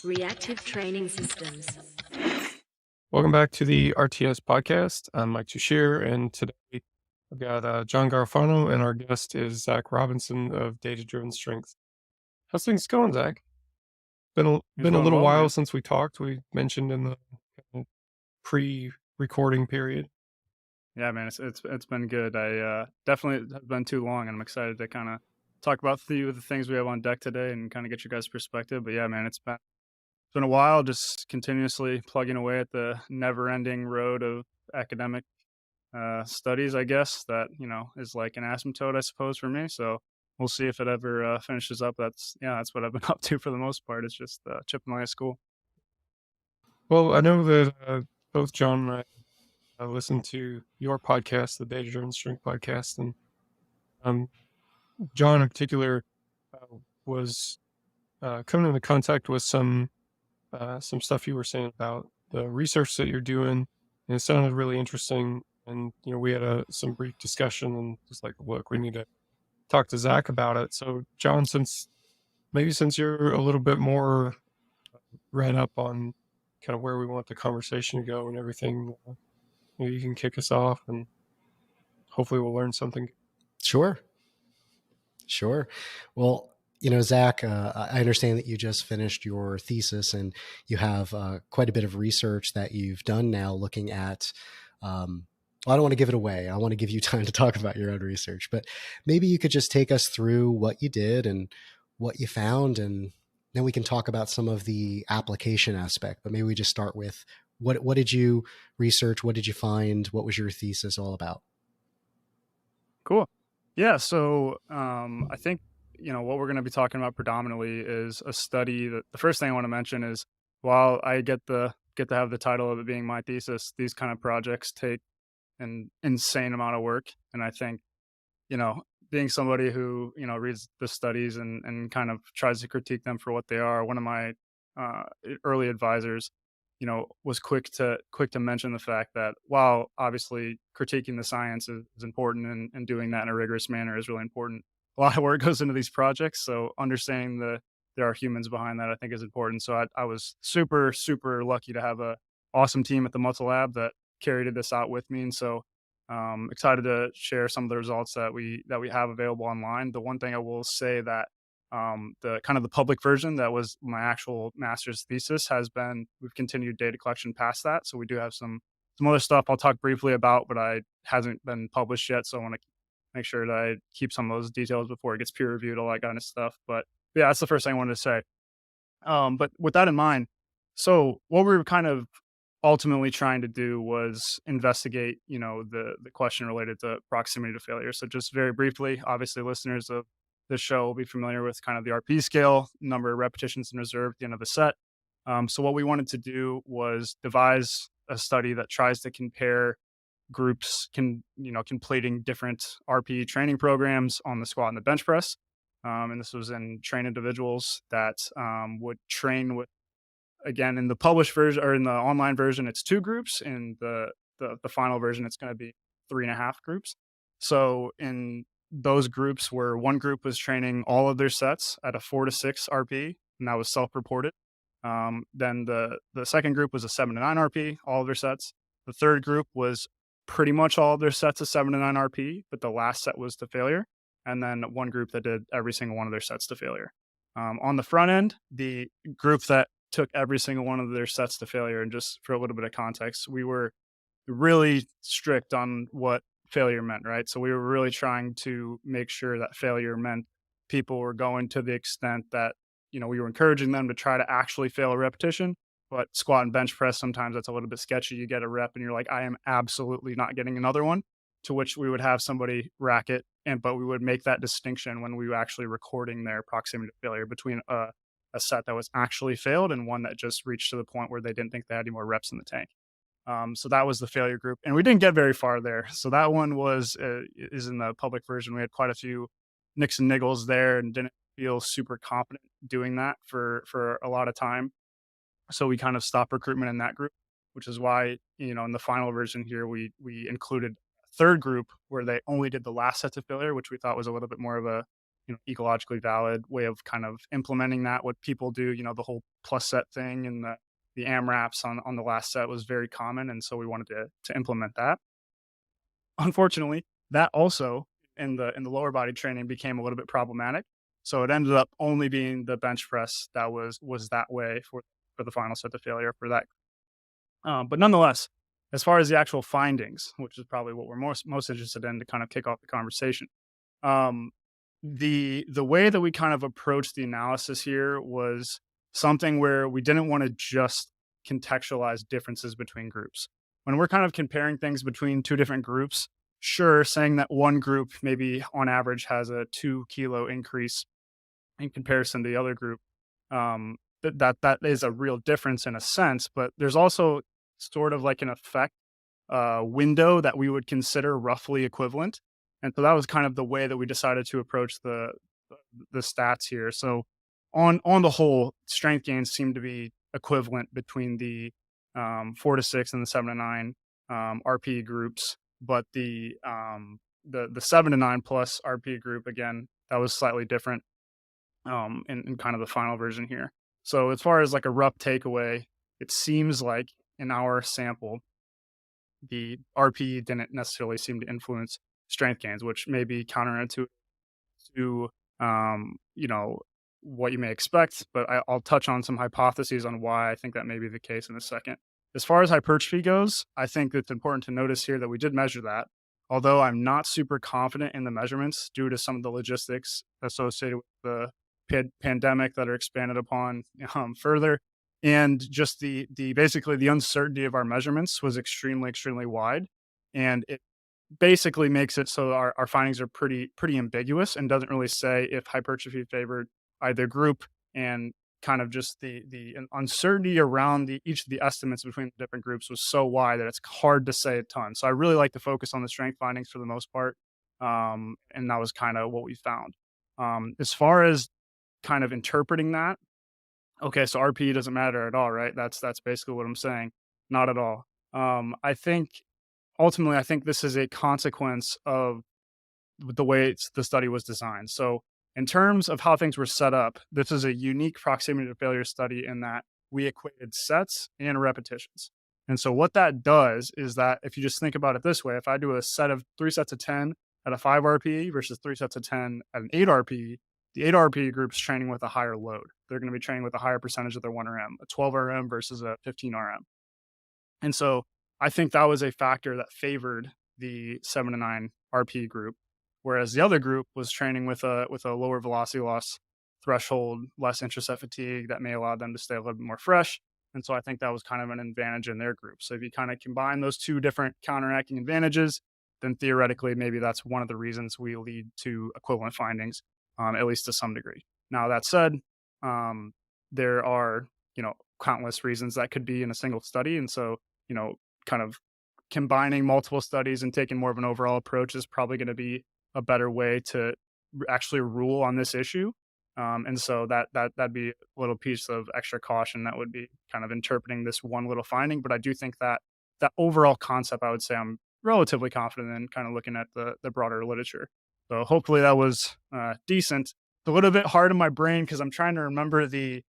Reactive Training Systems. Welcome back to the RTS podcast. I'm Mike Tuchscherer, and today I've got John Garafano, and our guest is Zac Robinson of Data-Driven Strength. How's things going, Zac? Been a Going little well, while man. since we talked. We mentioned in the pre-recording period. Yeah, man, it's been good. I definitely have been too long, and I'm excited to kind of talk about a few of the things we have on deck today and kind of get your guys' perspective. But yeah, man, it's been a while, just continuously plugging away at the never-ending road of academic studies, I guess. That is like an asymptote, I suppose, for me. So we'll see if it ever finishes up. That's what I've been up to for the most part. It's just chipping away at school. Well, I know that both John and I listened to your podcast, the Data-Driven Strength podcast, and John in particular was coming into contact with some stuff you were saying about the research that you're doing, and it sounded really interesting. And we had some brief discussion, and just like, look, we need to talk to Zac about it. So, John, since you're a little bit more read up on kind of where we want the conversation to go and everything, you can kick us off, and hopefully we'll learn something. Sure. Well, Zac, I understand that you just finished your thesis and you have quite a bit of research that you've done now looking at, I don't want to give it away. I want to give you time to talk about your own research, but maybe you could just take us through what you did and what you found, and then we can talk about some of the application aspect. But maybe we just start with what did you research? What did you find? What was your thesis all about? Cool. Yeah. So I think, what we're going to be talking about predominantly is a study that the first thing I want to mention is, while I get to have the title of it being my thesis, these kind of projects take an insane amount of work. And I think, being somebody who, reads the studies and kind of tries to critique them for what they are, one of my early advisors, was quick to mention the fact that while obviously critiquing the science is important, and doing that in a rigorous manner is really important, a lot of work goes into these projects. So understanding there are humans behind that, I think, is important. So I was super, super lucky to have a awesome team at the Muscle Lab that carried this out with me. And so excited to share some of the results that we have available online. The one thing I will say that the kind of the public version that was my actual master's thesis we've continued data collection past that. So we do have some other stuff I'll talk briefly about, but I hasn't been published yet. So I want to make sure that I keep some of those details before it gets peer reviewed, all that kind of stuff. But yeah, that's the first thing I wanted to say. But with that in mind, so what we were kind of ultimately trying to do was investigate, the question related to proximity to failure. So just very briefly, obviously listeners of this show will be familiar with kind of the RPE scale, number of repetitions in reserve at the end of the set. So what we wanted to do was devise a study that tries to compare groups completing different RPE training programs on the squat and the bench press. And this was in trained individuals that would train with, again, in the published version or in the online version, it's 2 groups. In the final version, it's going to be 3.5 groups. So in those groups, where one group was training all of their sets at a 4 to 6 RP, and that was self-reported. Then the second group was a 7 to 9 RP, all of their sets. The third group was pretty much all of their sets of 7 to 9 RP, but the last set was to failure. And then one group that did every single one of their sets to failure. On the front end, the group that took every single one of their sets to failure, and just for a little bit of context, we were really strict on what failure meant, right? So we were really trying to make sure that failure meant people were going to the extent that, we were encouraging them to try to actually fail a repetition. But squat and bench press, sometimes that's a little bit sketchy. You get a rep and you're like, I am absolutely not getting another one, to which we would have somebody rack it. But we would make that distinction when we were actually recording their proximity to failure between a set that was actually failed and one that just reached to the point where they didn't think they had any more reps in the tank. So that was the failure group, and we didn't get very far there. So that one is in the public version. We had quite a few nicks and niggles there, and didn't feel super confident doing that for a lot of time. So we kind of stopped recruitment in that group, which is why, in the final version here, we included a third group where they only did the last set to failure, which we thought was a little bit more of a ecologically valid way of kind of implementing that. What people do, the whole plus set thing and the AMRAPs on the last set was very common. And so we wanted to implement that. Unfortunately, that also in the lower body training became a little bit problematic. So it ended up only being the bench press that was that way for the final set to failure for that. But nonetheless, as far as the actual findings, which is probably what we're most interested in to kind of kick off the conversation, the way that we kind of approached the analysis here was something where we didn't want to just contextualize differences between groups. When we're kind of comparing things between two different groups, sure, saying that one group maybe on average has a 2 kilo increase in comparison to the other group, that is a real difference in a sense, but there's also sort of like an effect window that we would consider roughly equivalent. And so that was kind of the way that we decided to approach the stats here. So on the whole, strength gains seem to be equivalent between the 4 to 6 and the 7 to 9 RPE groups, but the 7 to 9 plus RPE group, again, that was slightly different in kind of the final version here. So as far as like a rough takeaway, it seems like in our sample, the RPE didn't necessarily seem to influence strength gains, which may be counterintuitive to what you may expect, but I'll touch on some hypotheses on why I think that may be the case in a second. As far as hypertrophy goes, I think it's important to notice here that we did measure that, although I'm not super confident in the measurements due to some of the logistics associated with the pandemic that are expanded upon further. And just the basically the uncertainty of our measurements was extremely wide. And it basically makes it so our findings are pretty ambiguous and doesn't really say if hypertrophy favored either group, and kind of just the uncertainty around each of the estimates between the different groups was so wide that it's hard to say a ton. So I really like to focus on the strength findings for the most part. And that was kind of what we found. As far as kind of interpreting that, okay, so RPE doesn't matter at all, right? That's basically what I'm saying. Not at all. I think ultimately, I think this is a consequence of the way the study was designed. So in terms of how things were set up, this is a unique proximity to failure study in that we equated sets and repetitions. And so what that does is that if you just think about it this way, if I do a set of 3 sets of 10 at a 5 RPE versus 3 sets of 10 at an 8 RPE, the 8 RPE group's training with a higher load. They're going to be training with a higher percentage of their 1 RM, a 12 RM versus a 15 RM. And so I think that was a factor that favored the 7 to 9 RPE group, whereas the other group was training with a lower velocity loss threshold, less intraset fatigue that may allow them to stay a little bit more fresh. And so I think that was kind of an advantage in their group. So if you kind of combine those two different counteracting advantages, then theoretically, maybe that's one of the reasons we lead to equivalent findings, at least to some degree. Now, that said, there are, countless reasons that could be in a single study. And so, kind of combining multiple studies and taking more of an overall approach is probably going to be a better way to actually rule on this issue. And so that'd be a little piece of extra caution that would be kind of interpreting this one little finding. But I do think that overall concept, I would say I'm relatively confident in, kind of looking at the broader literature. So hopefully that was decent. It's a little bit hard in my brain because I'm trying to remember the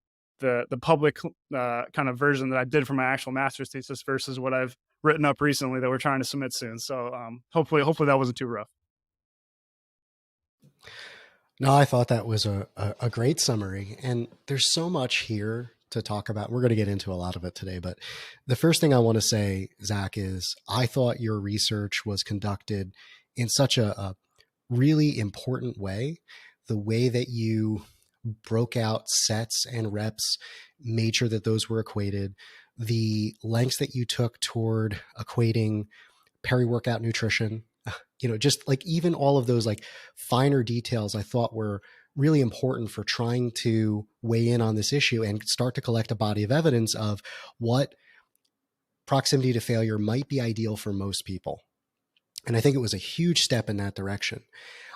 public kind of version that I did for my actual master's thesis versus what I've written up recently that we're trying to submit soon. So hopefully that wasn't too rough. No, I thought that was a great summary. And there's so much here to talk about. We're going to get into a lot of it today. But the first thing I want to say, Zac, is I thought your research was conducted in such a really important way. The way that you broke out sets and reps, made sure that those were equated, the lengths that you took toward equating peri-workout nutrition, just like even all of those like finer details I thought were really important for trying to weigh in on this issue and start to collect a body of evidence of what proximity to failure might be ideal for most people. And I think it was a huge step in that direction.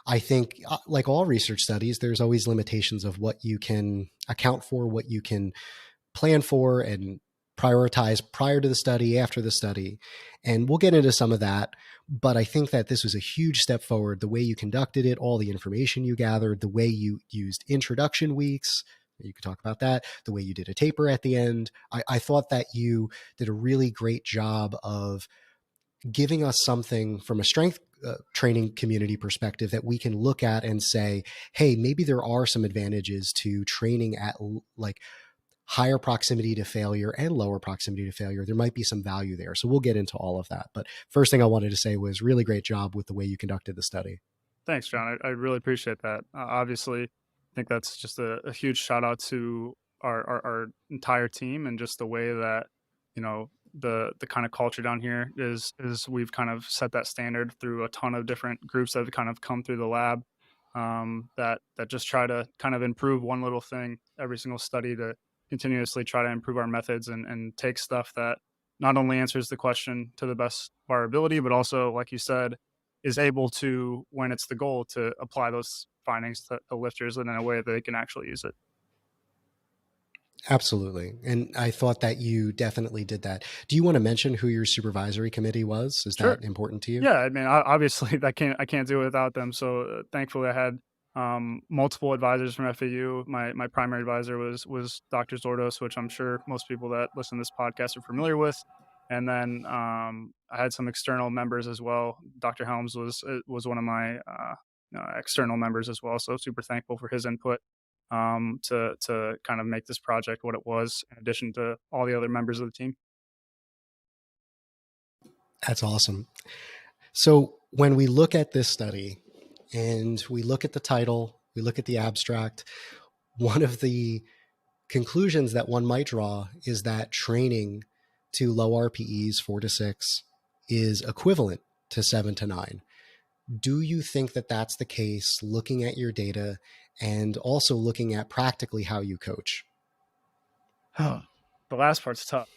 I think, like all research studies, there's always limitations of what you can account for, what you can plan for, and prioritize prior to the study, after the study. And we'll get into some of that. But I think that this was a huge step forward. The way you conducted it, all the information you gathered, the way you used introduction weeks, you could talk about that, the way you did a taper at the end. I thought that you did a really great job of giving us something from a strength training community perspective that we can look at and say, hey, maybe there are some advantages to training at like higher proximity to failure and lower proximity to failure. There might be some value there. So we'll get into all of that. But first thing I wanted to say was really great job with the way you conducted the study. Thanks, John. I really appreciate that. Obviously, I think that's just a huge shout out to our entire team, and just the way that, you know, the kind of culture down here is we've kind of set that standard through a ton of different groups that have kind of come through the lab, that just try to kind of improve one little thing every single study to continuously try to improve our methods and take stuff that not only answers the question to the best of our ability, but also, like you said, is able to, when it's the goal, to apply those findings to the lifters in a way that they can actually use it. Absolutely. And I thought that you definitely did that. Do you want to mention who your supervisory committee was? Is Sure. that important to you? Yeah, I mean, obviously I can't do it without them. So thankfully I had multiple advisors from FAU. My primary advisor was Dr. Zordos, which I'm sure most people that listen to this podcast are familiar with. And then I had some external members as well. Dr. Helms was one of my external members as well. So super thankful for his input to kind of make this project what it was, in addition to all the other members of the team. That's awesome. So when we look at this study and we look at the title, we look at the abstract, one of the conclusions that one might draw is that training to low RPEs 4 to 6 is equivalent to 7 to 9. Do you think that that's the case, looking at your data and also looking at practically how you coach? The last part's tough.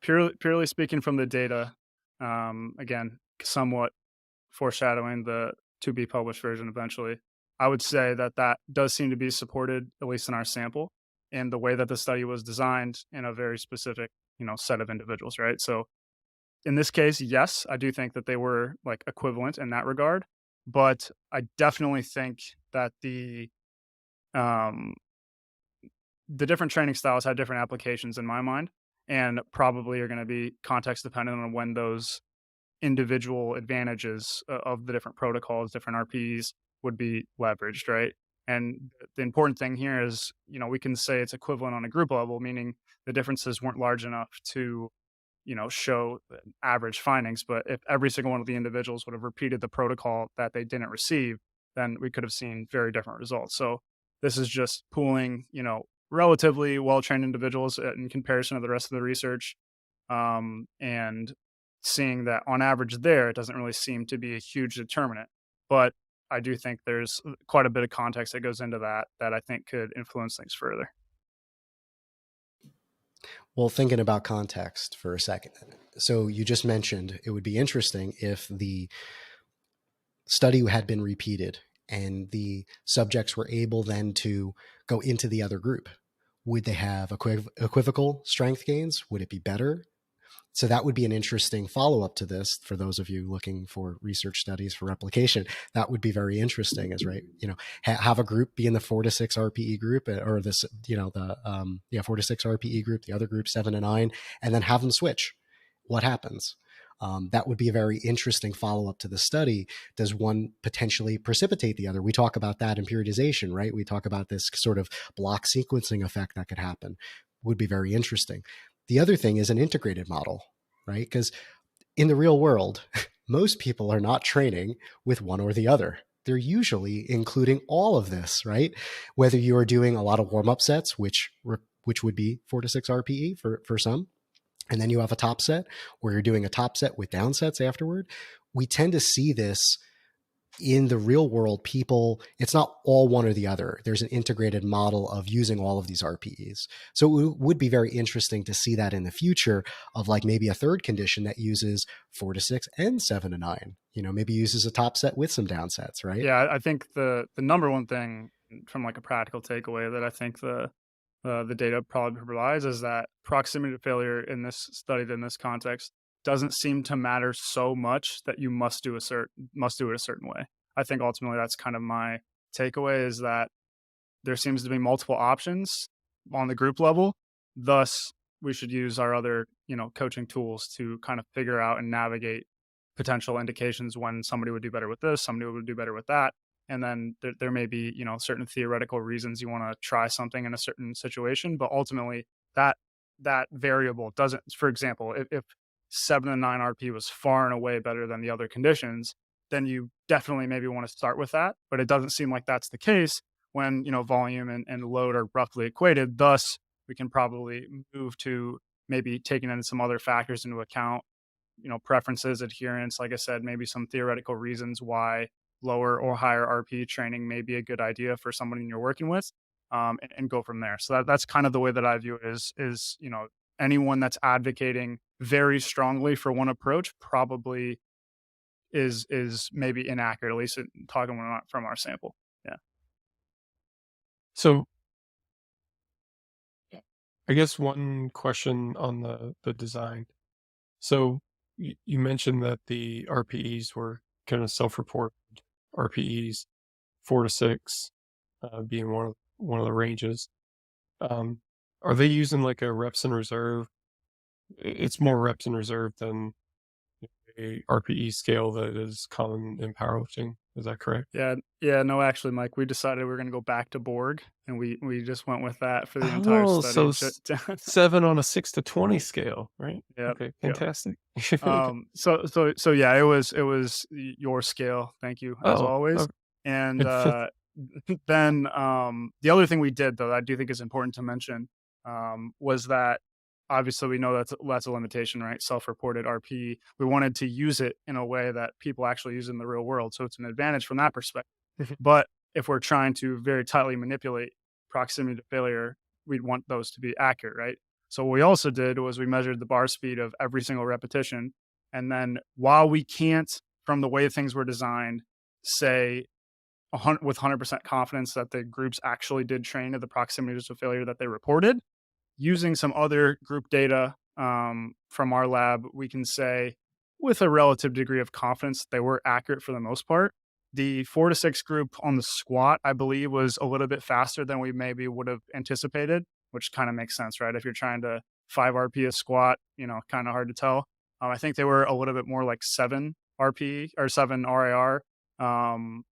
Purely speaking from the data, again, somewhat foreshadowing the to be published version eventually, I would say that does seem to be supported, at least in our sample, and the way that the study was designed in a very specific, set of individuals, right? So in this case, yes, I do think that they were like equivalent in that regard, but I definitely think that the different training styles had different applications in my mind, and probably are going to be context dependent on when those individual advantages of the different protocols, different RPs would be leveraged, right? And the important thing here is, we can say it's equivalent on a group level, meaning the differences weren't large enough to, show average findings. But if every single one of the individuals would have repeated the protocol that they didn't receive, then we could have seen very different results. So this is just pooling, relatively well-trained individuals in comparison to the rest of the research, and seeing that on average there, it doesn't really seem to be a huge determinant. But I do think there's quite a bit of context that goes into that I think could influence things further. Well, thinking about context for a second. So you just mentioned it would be interesting if the study had been repeated and the subjects were able then to go into the other group. Would they have equivocal strength gains? Would it be better? So that would be an interesting follow-up to this for those of you looking for research studies for replication. That would be very interesting, is right. Have a group be in the 4 to 6 RPE group, or this, 4 to 6 RPE group, the other group 7 to 9, and then have them switch. What happens? That would be a very interesting follow-up to the study. Does one potentially precipitate the other? We talk about that in periodization, right? We talk about this sort of block sequencing effect that could happen. Would be very interesting. The other thing is an integrated model, right? Because in the real world, most people are not training with one or the other. They're usually including all of this, right? Whether you are doing a lot of warm-up sets, which would be 4 to 6 RPE for some, and then you have a top set where you're doing a top set with down sets afterward. We tend to see this in the real world. People, it's not all one or the other. There's an integrated model of using all of these RPEs. So it would be very interesting to see that in the future of like maybe a third condition that uses 4 to 6 and 7 to 9, maybe uses a top set with some down sets, right? Yeah, I think the number one thing from like a practical takeaway that I think the the data probably provides is that proximity to failure in this studied in this context doesn't seem to matter so much that you must do it a certain way. I think ultimately that's kind of my takeaway, is that there seems to be multiple options on the group level. Thus, we should use our other, coaching tools to kind of figure out and navigate potential indications when somebody would do better with this, somebody would do better with that. And then there may be, certain theoretical reasons you want to try something in a certain situation, but ultimately that variable doesn't, for example, if 7 and 9 RP was far and away better than the other conditions, then you definitely maybe want to start with that. But it doesn't seem like that's the case when, volume and load are roughly equated. Thus, we can probably move to maybe taking in some other factors into account, preferences, adherence, like I said, maybe some theoretical reasons why lower or higher RP training may be a good idea for somebody you're working with, and go from there. So that's kind of the way that I view it is, anyone that's advocating very strongly for one approach probably is maybe inaccurate, at least talking from our sample. Yeah. So I guess one question on the design. So you mentioned that the RPEs were kind of self-reported RPEs, 4 to 6 being one of the ranges. Are they using like a reps in reserve? It's more reps in reserve than a RPE scale that is common in powerlifting. Is that correct? Yeah. No, actually, Mike, we decided we were going to go back to Borg, and we just went with that for the entire study. So 7 on a 6 to 20 scale, right? Yeah. Okay, fantastic. So yeah, it was your scale. Thank you, as always. Okay. And then the other thing we did, though, that I do think is important to mention, was that obviously we know that's a limitation, right? Self-reported RP. We wanted to use it in a way that people actually use in the real world, so it's an advantage from that perspective. But if we're trying to very tightly manipulate proximity to failure, we'd want those to be accurate, right? So what we also did was we measured the bar speed of every single repetition. And then while we can't, from the way things were designed, say with 100% confidence that the groups actually did train at the proximity to failure that they reported, using some other group data from our lab, we can say with a relative degree of confidence they were accurate for the most part. The 4 to 6 group on the squat, I believe, was a little bit faster than we maybe would have anticipated, which kind of makes sense, right? If you're trying to 5 RP a squat, kind of hard to tell. I think they were a little bit more like 7 RP or 7 RIR on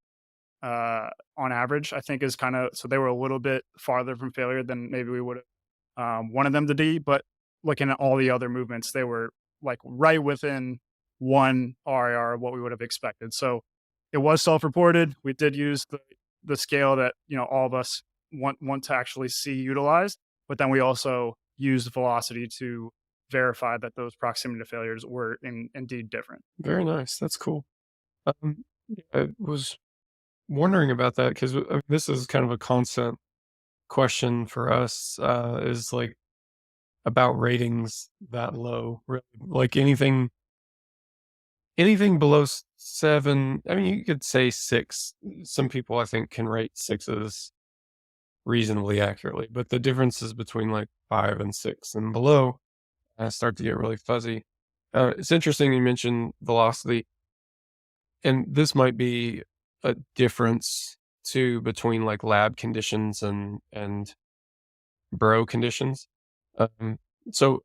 average, I think is kind of, so they were a little bit farther from failure than maybe we would have wanted them to be. But looking at all the other movements, they were like right within 1 RIR of what we would have expected. So it was self-reported. We did use the scale that, all of us want to actually see utilized, but then we also used velocity to verify that those proximity to failures were indeed different. Very nice. That's cool. I was wondering about that because this is kind of a constant question for us, is like about ratings that low, really. Like anything below 7, I mean, you could say 6. Some people I think can rate 6s reasonably accurately, but the differences between like 5 and 6 and below start to get really fuzzy. It's interesting you mentioned velocity, and this might be a difference too between like lab conditions and bro conditions. So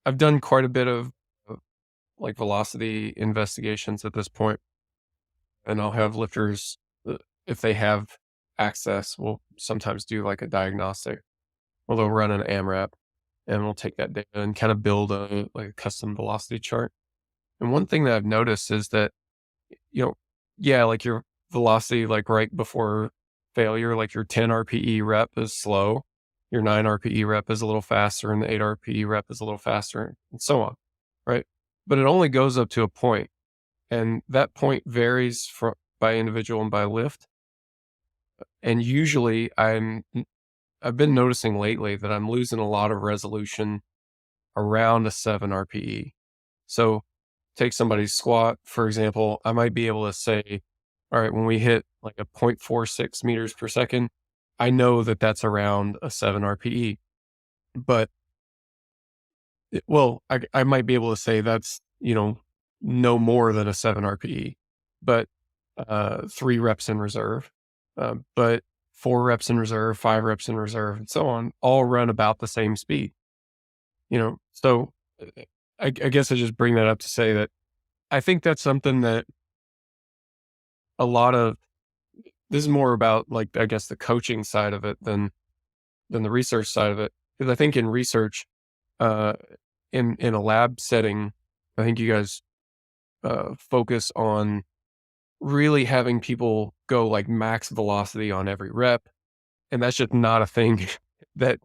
I've done quite a bit of like velocity investigations at this point, and I'll have lifters, if they have access, will sometimes do like a diagnostic, or they'll run an AMRAP, and we'll take that data and kind of build a custom velocity chart. And one thing that I've noticed is that, like your velocity, like right before failure, like your 10 RPE rep is slow, your 9 RPE rep is a little faster, and the 8 RPE rep is a little faster, and so on, right? But it only goes up to a point, and that point varies by individual and by lift. And usually I've been noticing lately that I'm losing a lot of resolution around a 7 RPE. So take somebody's squat, for example, I might be able to say, all right, when we hit like a 0.46 meters per second, I know that that's around a 7 RPE, but I might be able to say that's, no more than a 7 RPE, but 3 reps in reserve, but 4 reps in reserve, 5 reps in reserve, and so on, all run about the same speed, So I guess I just bring that up to say that I think that's something that a lot of this is more about, like, I guess the coaching side of it than the research side of it. Because I think in research, uh, in a lab setting, I think you guys focus on really having people go like max velocity on every rep. And that's just not a thing that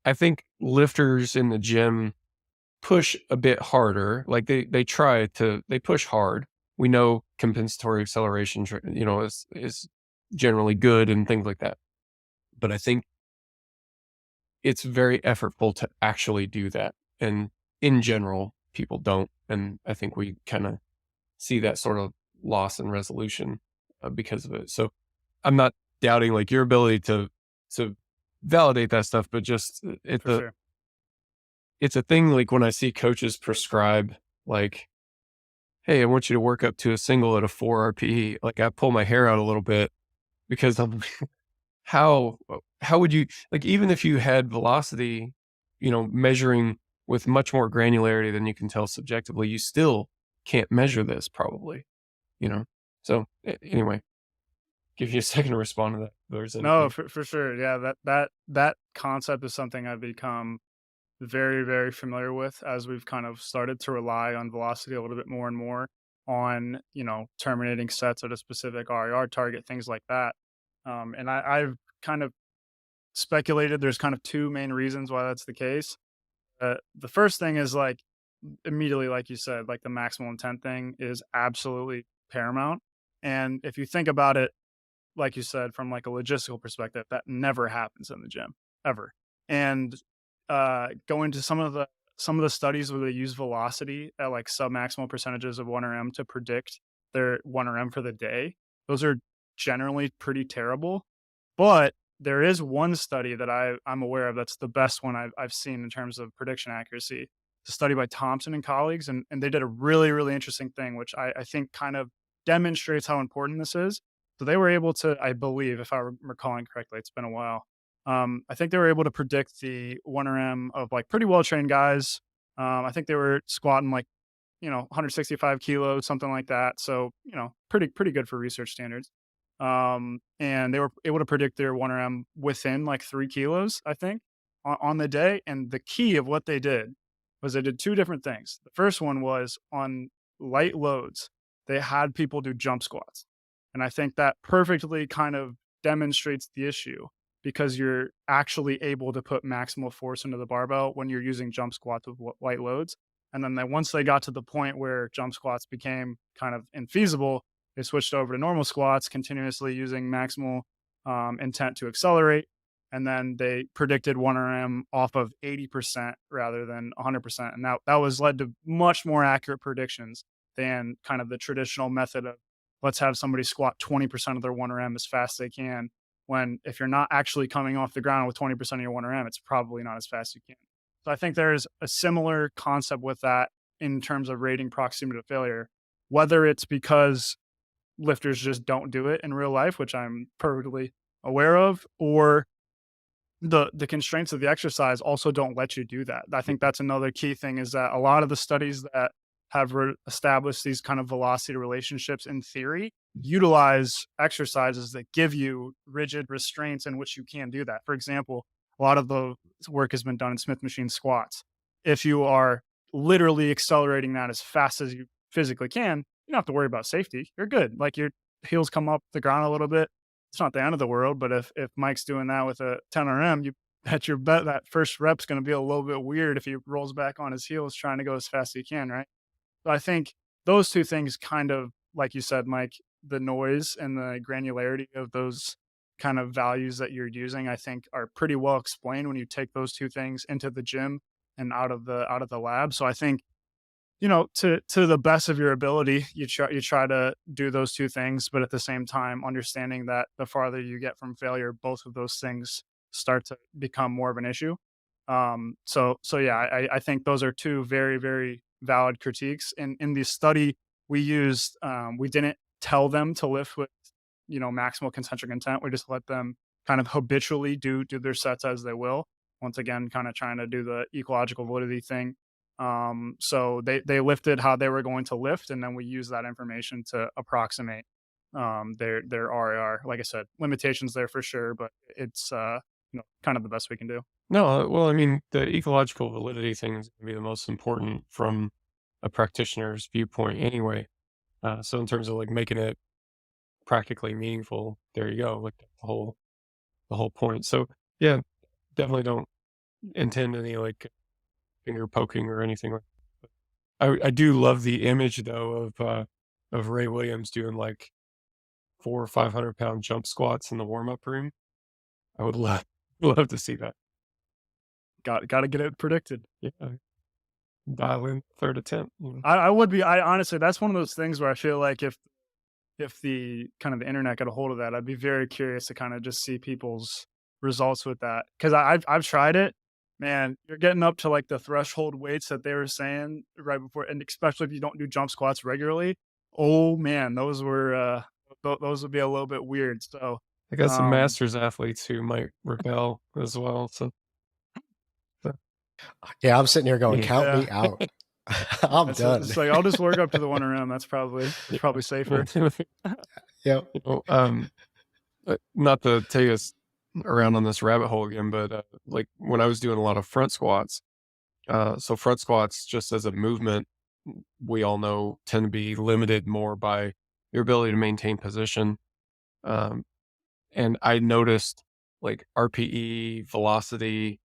I think lifters in the gym push a bit harder. Like they push hard. We know compensatory acceleration, is generally good and things like that. But I think it's very effortful to actually do that. And in general, people don't. And I think we kind of see that sort of loss in resolution because of it. So I'm not doubting like your ability to validate that stuff, but just it's a thing. Like when I see coaches prescribe like, hey, I want you to work up to a single at a 4 RPE, like I pull my hair out a little bit because I'm how would you, like, even if you had velocity, measuring with much more granularity than you can tell subjectively, you still can't measure this probably, So anyway, give you a second to respond to that. No, for sure. Yeah, that concept is something I've become very, very familiar with as we've kind of started to rely on velocity a little bit more and more on, terminating sets at a specific RER target, things like that. And I've kind of speculated there's kind of two main reasons why that's the case. The first thing is like immediately, like you said, like the maximal intent thing is absolutely paramount. And if you think about it, like you said, from like a logistical perspective, that never happens in the gym ever. And going to some of the studies where they use velocity at like submaximal percentages of 1RM to predict their 1RM for the day, those are generally pretty terrible. But there is one study that I'm aware of that's the best one I've seen in terms of prediction accuracy. It's a study by Thompson and colleagues, and they did a really, really interesting thing, which I think kind of demonstrates how important this is. So they were able to, I believe, if I'm recalling correctly, it's been a while. I think they were able to predict the 1RM of like pretty well trained guys. I think they were squatting like, 165 kilos, something like that. So, pretty good for research standards. And they were able to predict their 1RM within like 3 kilos, I think, on the day. And the key of what they did was they did two different things. The first one was on light loads, they had people do jump squats. And I think that perfectly kind of demonstrates the issue because you're actually able to put maximal force into the barbell when you're using jump squats with light loads. And then once they got to the point where jump squats became kind of infeasible, they switched over to normal squats, continuously using maximal intent to accelerate. And then they predicted 1RM off of 80% rather than 100%. And that was led to much more accurate predictions than kind of the traditional method of let's have somebody squat 20% of their 1RM as fast as they can. When if you're not actually coming off the ground with 20% of your 1RM, it's probably not as fast as you can. So I think there's a similar concept with that in terms of rating proximity to failure, whether it's because lifters just don't do it in real life, which I'm perfectly aware of, or the constraints of the exercise also don't let you do that. I think that's another key thing is that a lot of the studies that have established these kind of velocity relationships in theory utilize exercises that give you rigid restraints in which you can do that. For example, a lot of the work has been done in Smith machine squats. If you are literally accelerating that as fast as you physically can, you don't have to worry about safety. You're good. Like your heels come up the ground a little bit. It's not the end of the world, but if Mike's doing that with a 10 RM, you bet that first rep's going to be a little bit weird if he rolls back on his heels trying to go as fast as he can, right? So I think those two things kind of, like you said, Mike, the noise and the granularity of those kind of values that you're using, I think are pretty well explained when you take those two things into the gym and out of the lab. So I think to the best of your ability, you try to do those two things, but at the same time, understanding that the farther you get from failure, both of those things start to become more of an issue. So yeah, I think those are two very, very valid critiques. In the study we used, we didn't tell them to lift with, maximal concentric intent. We just let them kind of habitually do their sets as they will. Once again, kind of trying to do the ecological validity thing. So they lifted how they were going to lift, and then we use that information to approximate their RAR. Like I said, limitations there for sure, but it's kind of the best we can do. No, well, I mean, the ecological validity thing is going to be the most important from a practitioner's viewpoint anyway. So in terms of like making it practically meaningful, there you go. Like the whole point. So yeah, definitely don't intend any like finger poking or anything like that. I do love the image though of Ray Williams doing like 400 or 500 pound jump squats in the warm up room. I would love to see that. Got to get it predicted. Yeah. Dial in third attempt. I would be. I honestly, that's one of those things where I feel like if the kind of the internet got a hold of that, I'd be very curious to kind of just see people's results with that. Because I've tried it, man. You're getting up to like the threshold weights that they were saying right before, and especially if you don't do jump squats regularly. Oh man, those would be a little bit weird. So I got some masters athletes who might rebel as well. So yeah, I'm sitting here going, count me out. I'm done. It's like I'll just work up to the 1 RM. That's probably safer. Yeah. Not to take us around on this rabbit hole again, but like when I was doing a lot of front squats, so front squats just as a movement, we all know tend to be limited more by your ability to maintain position. And I noticed like RPE, velocity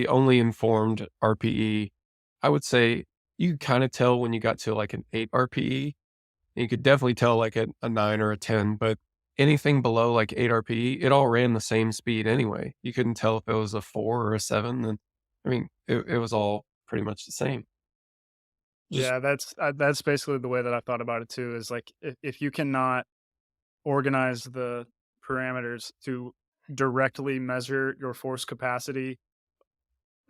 only informed RPE. I would say you could kind of tell when you got to like an 8 RPE. You could definitely tell like a 9 or a 10, but anything below like 8 RPE, it all ran the same speed anyway. You couldn't tell if it was a 4 or a 7. And I mean, it was all pretty much the same. Yeah, that's basically the way that I thought about it too, is like if you cannot organize the parameters to directly measure your force capacity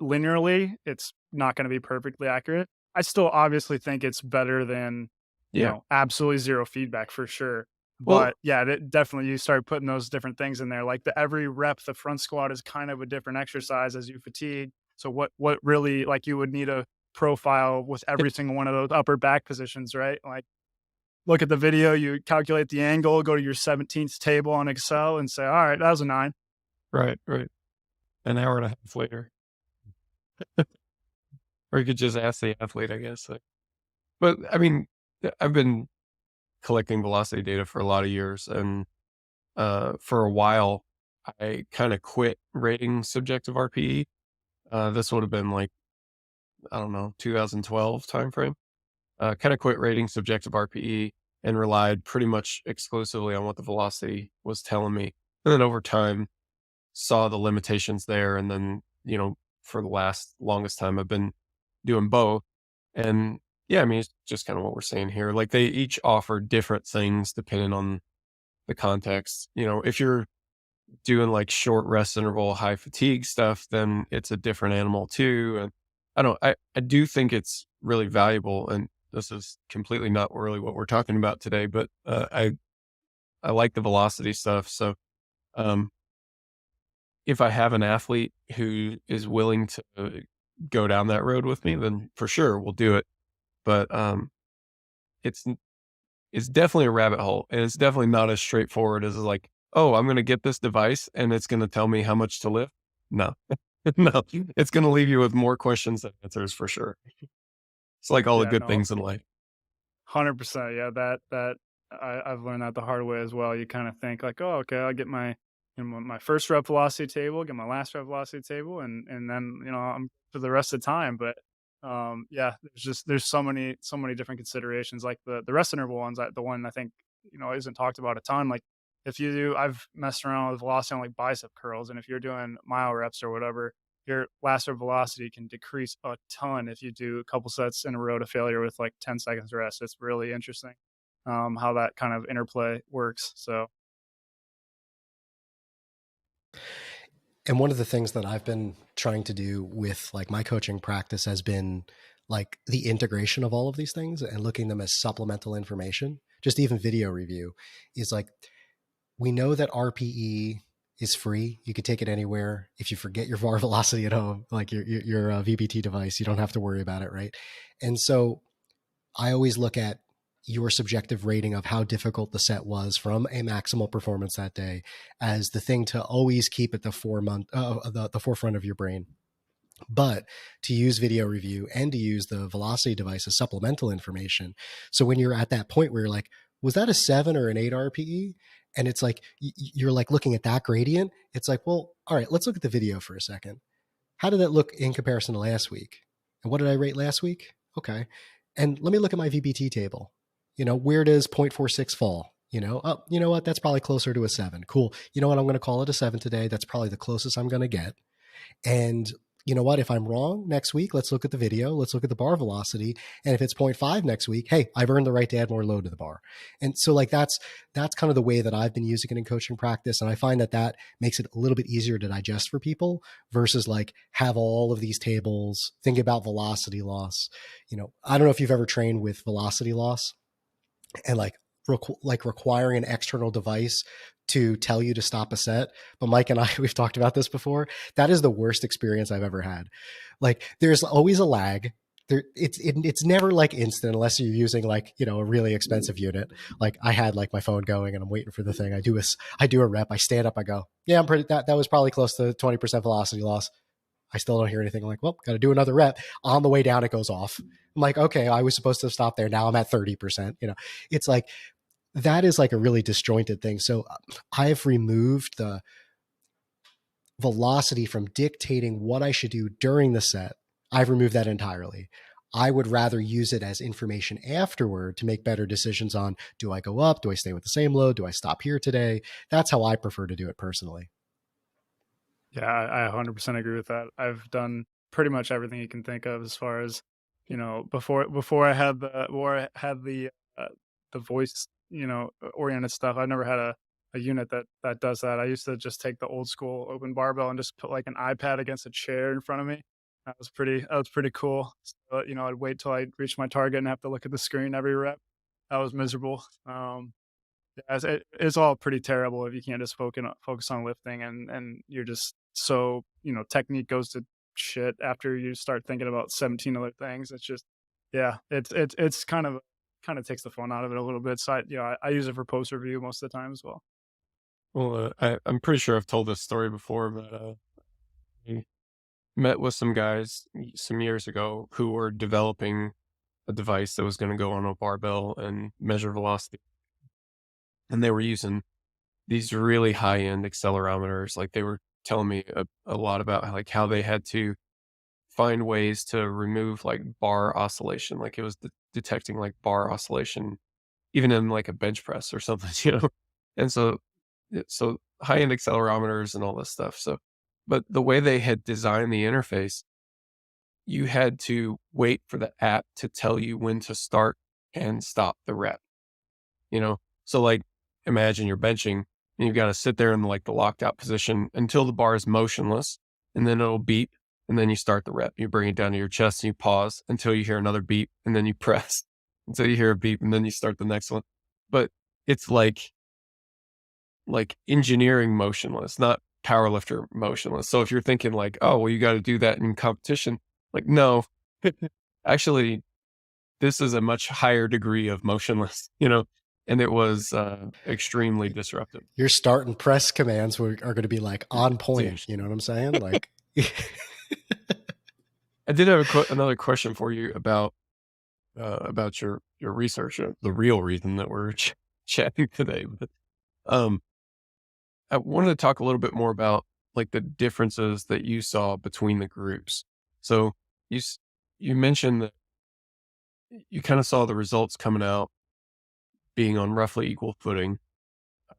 linearly, it's not going to be perfectly accurate. I still obviously think it's better than absolutely zero feedback for sure. But definitely you start putting those different things in there. Like every rep, the front squat is kind of a different exercise as you fatigue. So what really, like, you would need a profile with every single one of those upper back positions, right? Like, look at the video, you calculate the angle, go to your 17th table on Excel and say, all right, that was a 9. Right. An hour and a half later. Or you could just ask the athlete, I guess. But I mean, I've been collecting velocity data for a lot of years, and for a while I kind of quit rating subjective RPE. This would have been like, I don't know, 2012 timeframe. Kind of quit rating subjective RPE and relied pretty much exclusively on what the velocity was telling me. And then over time saw the limitations there. And then, for the longest time I've been doing both. And yeah, I mean, it's just kind of what we're saying here. Like they each offer different things depending on the context. If you're doing like short rest interval, high fatigue stuff, then it's a different animal too. And I do think it's really valuable. And this is completely not really what we're talking about today, but I like the velocity stuff. So if I have an athlete who is willing to go down that road with me, then for sure we'll do it. But it's definitely a rabbit hole, and it's definitely not as straightforward as like, oh, I'm going to get this device and it's going to tell me how much to lift. No, no, it's going to leave you with more questions than answers for sure. It's like all the good things in life. 100%. Yeah, that I've learned that the hard way as well. You kind of think like, oh, okay, I'll get my first rep velocity table, get my last rep velocity table, and then I'm for the rest of the time. But there's so many different considerations. Like the rest interval ones. The one I think isn't talked about a ton. Like I've messed around with velocity on like bicep curls, and if you're doing mile reps or whatever, your last rep velocity can decrease a ton if you do a couple sets in a row to failure with like 10 seconds rest. It's really interesting how that kind of interplay works. So And one of the things that I've been trying to do with like my coaching practice has been like the integration of all of these things and looking at them as supplemental information. Just even video review is like, we know that RPE is free. You could take it anywhere. If you forget your VAR velocity at home, like your VBT device, you don't have to worry about it, right? And so I always look at your subjective rating of how difficult the set was from a maximal performance that day as the thing to always keep at the forefront of your brain. But to use video review and to use the velocity device as supplemental information. So when you're at that point where you're like, was that a 7 or an 8 RPE? And it's like, you're like looking at that gradient. It's like, well, all right, let's look at the video for a second. How did that look in comparison to last week? And what did I rate last week? Okay. And let me look at my VBT table. Where does 0.46 fall? Oh, you know what? That's probably closer to a 7. Cool. You know what? I'm going to call it a 7 today. That's probably the closest I'm going to get. And you know what? If I'm wrong next week, let's look at the video. Let's look at the bar velocity. And if it's 0.5 next week, hey, I've earned the right to add more load to the bar. And so like that's kind of the way that I've been using it in coaching practice. And I find that makes it a little bit easier to digest for people versus like have all of these tables, think about velocity loss. I don't know if you've ever trained with velocity loss and like requiring an external device to tell you to stop a set. But Mike and I, we've talked about this before. That is the worst experience I've ever had. Like there's always a lag. It's never like instant unless you're using like, a really expensive unit. Like I had like my phone going and I'm waiting for the thing. I do a rep, I stand up, I go, yeah, that was probably close to 20% velocity loss. I still don't hear anything. I'm like, well, got to do another rep. On the way down, it goes off. I'm like, okay, I was supposed to stop there. Now I'm at 30%. It's like, that is like a really disjointed thing. So I've removed the velocity from dictating what I should do during the set. I've removed that entirely. I would rather use it as information afterward to make better decisions on, do I go up? Do I stay with the same load? Do I stop here today? That's how I prefer to do it personally. yeah, I 100% agree with that. I've done pretty much everything you can think of as far as, before I had the voice, oriented stuff. I've never had a unit that does that. I used to just take the old school open barbell and just put like an iPad against a chair in front of me. That was pretty cool. So, I'd wait till I reach my target and have to look at the screen every rep. That was miserable. It's all pretty terrible if you can't just focus on lifting and you're just so, technique goes to shit after you start thinking about 17 other things. It's just, yeah, it's kind of takes the fun out of it a little bit. So I use it for post review most of the time as well. Well, I'm pretty sure I've told this story before, but I met with some guys some years ago who were developing a device that was going to go on a barbell and measure velocity. And they were using these really high-end accelerometers. Like they were telling me a lot about like how they had to find ways to remove like bar oscillation. Like it was detecting like bar oscillation, even in like a bench press or something, And so high-end accelerometers and all this stuff. So, but the way they had designed the interface, you had to wait for the app to tell you when to start and stop the rep, So like, imagine you're benching and you've got to sit there in like the locked out position until the bar is motionless, and then it'll beep, and then you start the rep. You bring it down to your chest and you pause until you hear another beep, and then you press until you hear a beep, and then you start the next one. But it's like engineering motionless, not powerlifter motionless. So if you're thinking like, oh, well, you got to do that in competition, like, no, actually, this is a much higher degree of motionless, and it was extremely disruptive. Your start and press commands are going to be like on point. You know what I'm saying? Like, I did have another question for you about your research, the real reason that we're chatting today. But I wanted to talk a little bit more about like the differences that you saw between the groups. So you mentioned that you kind of saw the results coming out being on roughly equal footing,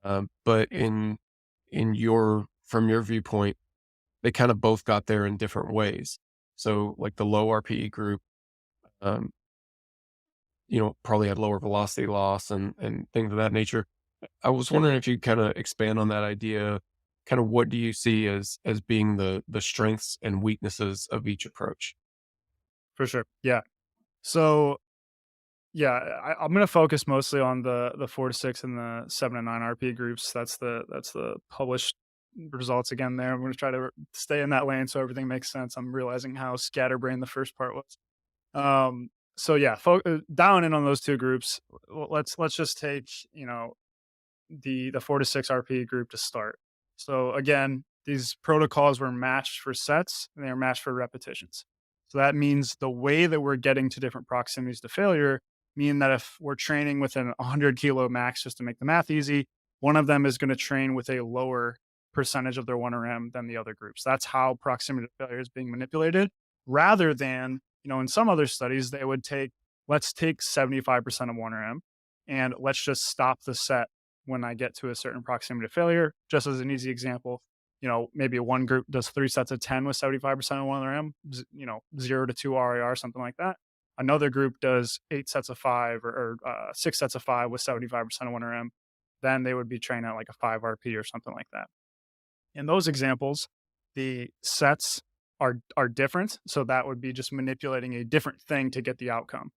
but from your viewpoint, they kind of both got there in different ways. So like the low RPE group, probably had lower velocity loss and things of that nature. I was wondering if you kind of expand on that idea. Kind of what do you see as being the strengths and weaknesses of each approach? For sure. Yeah. So yeah, I'm going to focus mostly on the 4 to 6 and the 7 to 9 RP groups. That's the published results again there. I'm going to try to stay in that lane so everything makes sense. I'm realizing how scatterbrained the first part was. So yeah, down in on those two groups. Let's just take, the 4 to 6 RP group to start. So again, these protocols were matched for sets and they are matched for repetitions. So that means the way that we're getting to different proximities to failure mean that if we're training with an 100 kilo max, just to make the math easy, one of them is going to train with a lower percentage of their 1RM than the other groups. That's how proximity to failure is being manipulated, rather than, in some other studies, they would let's take 75% of 1RM and let's just stop the set when I get to a certain proximity to failure. Just as an easy example, maybe one group does 3 sets of 10 with 75% of 1RM, 0 to 2 RAR, something like that. Another group does 8 sets of 5 or 6 sets of 5 with 75% of 1RM. Then they would be trained at like a 5 RP or something like that. In those examples, the sets are different. So that would be just manipulating a different thing to get the outcome.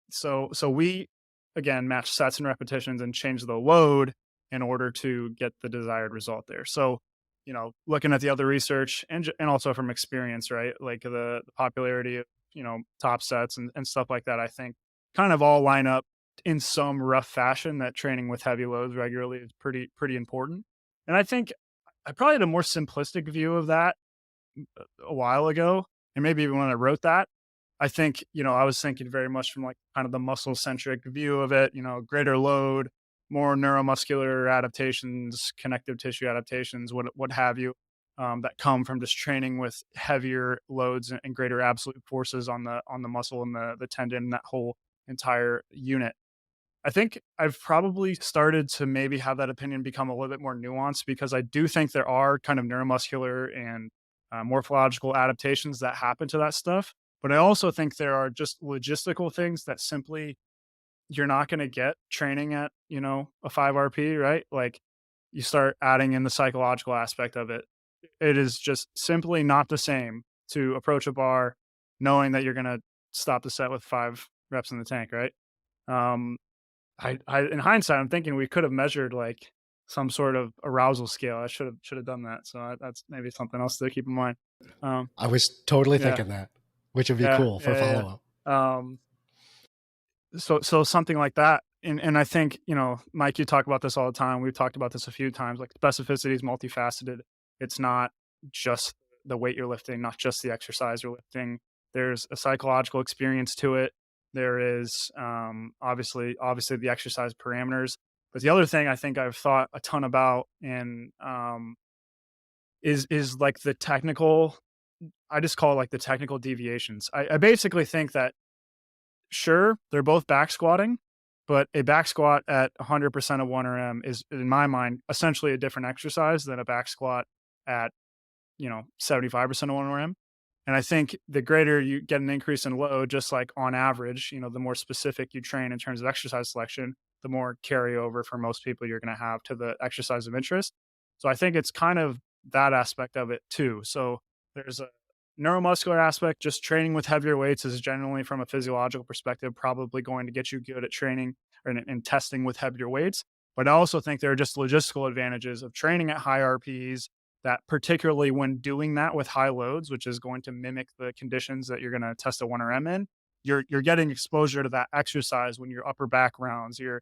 So we, again, match sets and repetitions and change the load in order to get the desired result there. So, looking at the other research and also from experience, right? Like the popularity of, top sets and stuff like that, I think kind of all line up in some rough fashion that training with heavy loads regularly is pretty important. And I think I probably had a more simplistic view of that a while ago. And maybe even when I wrote that, I think, I was thinking very much from like kind of the muscle centric view of it, greater load, more neuromuscular adaptations, connective tissue adaptations, what have you, that come from just training with heavier loads and greater absolute forces on the muscle and the tendon and that whole entire unit. I think I've probably started to maybe have that opinion become a little bit more nuanced, because I do think there are kind of neuromuscular and morphological adaptations that happen to that stuff. But I also think there are just logistical things that simply you're not going to get training at, a 5 RP, right? Like you start adding in the psychological aspect of it. It is just simply not the same to approach a bar knowing that you're going to stop the set with 5 reps in the tank, right? I in hindsight, I'm thinking we could have measured like some sort of arousal scale. I should have done that. So that's maybe something else to keep in mind. I was totally yeah. thinking that, which would be cool for follow up. So something like that. And I think, Mike, you talk about this all the time. We've talked about this a few times. Like specificity is multifaceted. It's not just the weight you're lifting, not just the exercise you're lifting. There's a psychological experience to it. There is obviously the exercise parameters. But the other thing I think I've thought a ton about and is like the technical, I just call it like the technical deviations. I basically think that, sure, they're both back squatting, but a back squat at 100% of 1RM is, in my mind, essentially a different exercise than a back squat at, 75% of 1RM. And I think the greater you get an increase in load, just like on average, the more specific you train in terms of exercise selection, the more carryover for most people you're going to have to the exercise of interest. So I think it's kind of that aspect of it too. So there's a neuromuscular aspect. Just training with heavier weights is generally, from a physiological perspective, probably going to get you good at training and testing with heavier weights. But I also think there are just logistical advantages of training at high RPEs, that particularly when doing that with high loads, which is going to mimic the conditions that you're going to test a 1RM in, you're getting exposure to that exercise when your upper back rounds, your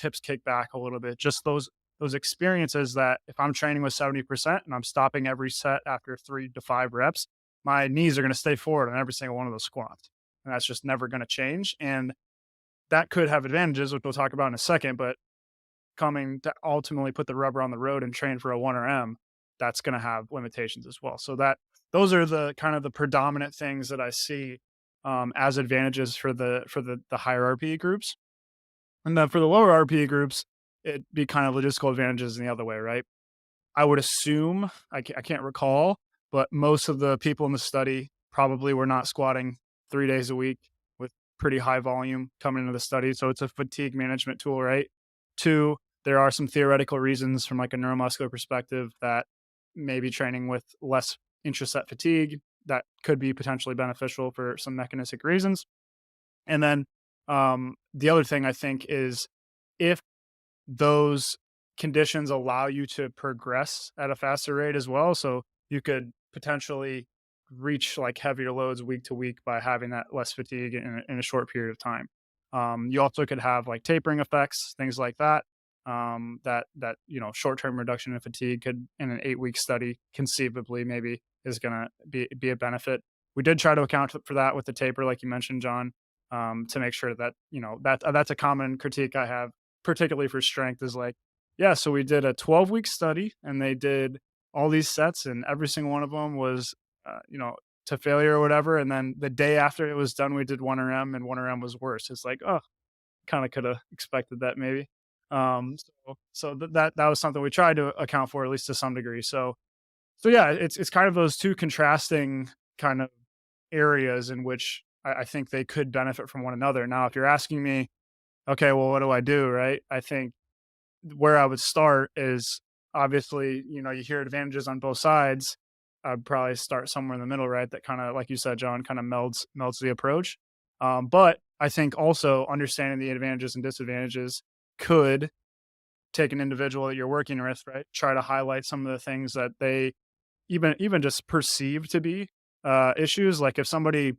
hips kick back a little bit. Just those experiences that if I'm training with 70% and I'm stopping every set after 3 to 5 reps, my knees are going to stay forward on every single one of those squats. And that's just never going to change. And that could have advantages, which we'll talk about in a second, but coming to ultimately put the rubber on the road and train for a 1RM, that's going to have limitations as well. So those are the kind of the predominant things that I see as advantages for the higher RPE groups. And then for the lower RPE groups, it'd be kind of logistical advantages in the other way, right? I would assume, I can't recall, but most of the people in the study probably were not squatting 3 days a week with pretty high volume coming into the study. So it's a fatigue management tool, right? Two, there are some theoretical reasons from like a neuromuscular perspective that maybe training with less intraset fatigue that could be potentially beneficial for some mechanistic reasons. And then the other thing I think is if those conditions allow you to progress at a faster rate as well. So you could potentially reach like heavier loads week to week by having that less fatigue in a short period of time. You also could have like tapering effects, things like that. That short-term reduction in fatigue could, in an 8-week study, conceivably maybe is going to be a benefit. We did try to account for that with the taper, like you mentioned, John, to make sure that that's a common critique I have, particularly for strength, is like, yeah, so we did a 12-week study and they did all these sets and every single one of them was, to failure or whatever. And then the day after it was done, we did 1RM and 1RM was worse. It's like, oh, kind of could have expected that maybe. That was something we tried to account for, at least to some degree. So yeah, it's kind of those two contrasting kind of areas in which I think they could benefit from one another. Now, if you're asking me, okay, well, what do I do? Right. I think where I would start is obviously, you hear advantages on both sides. I'd probably start somewhere in the middle, right? That kind of, like you said, John, kind of melds the approach. But I think also understanding the advantages and disadvantages could take an individual that you're working with, right? Try to highlight some of the things that they even just perceive to be issues. Like if somebody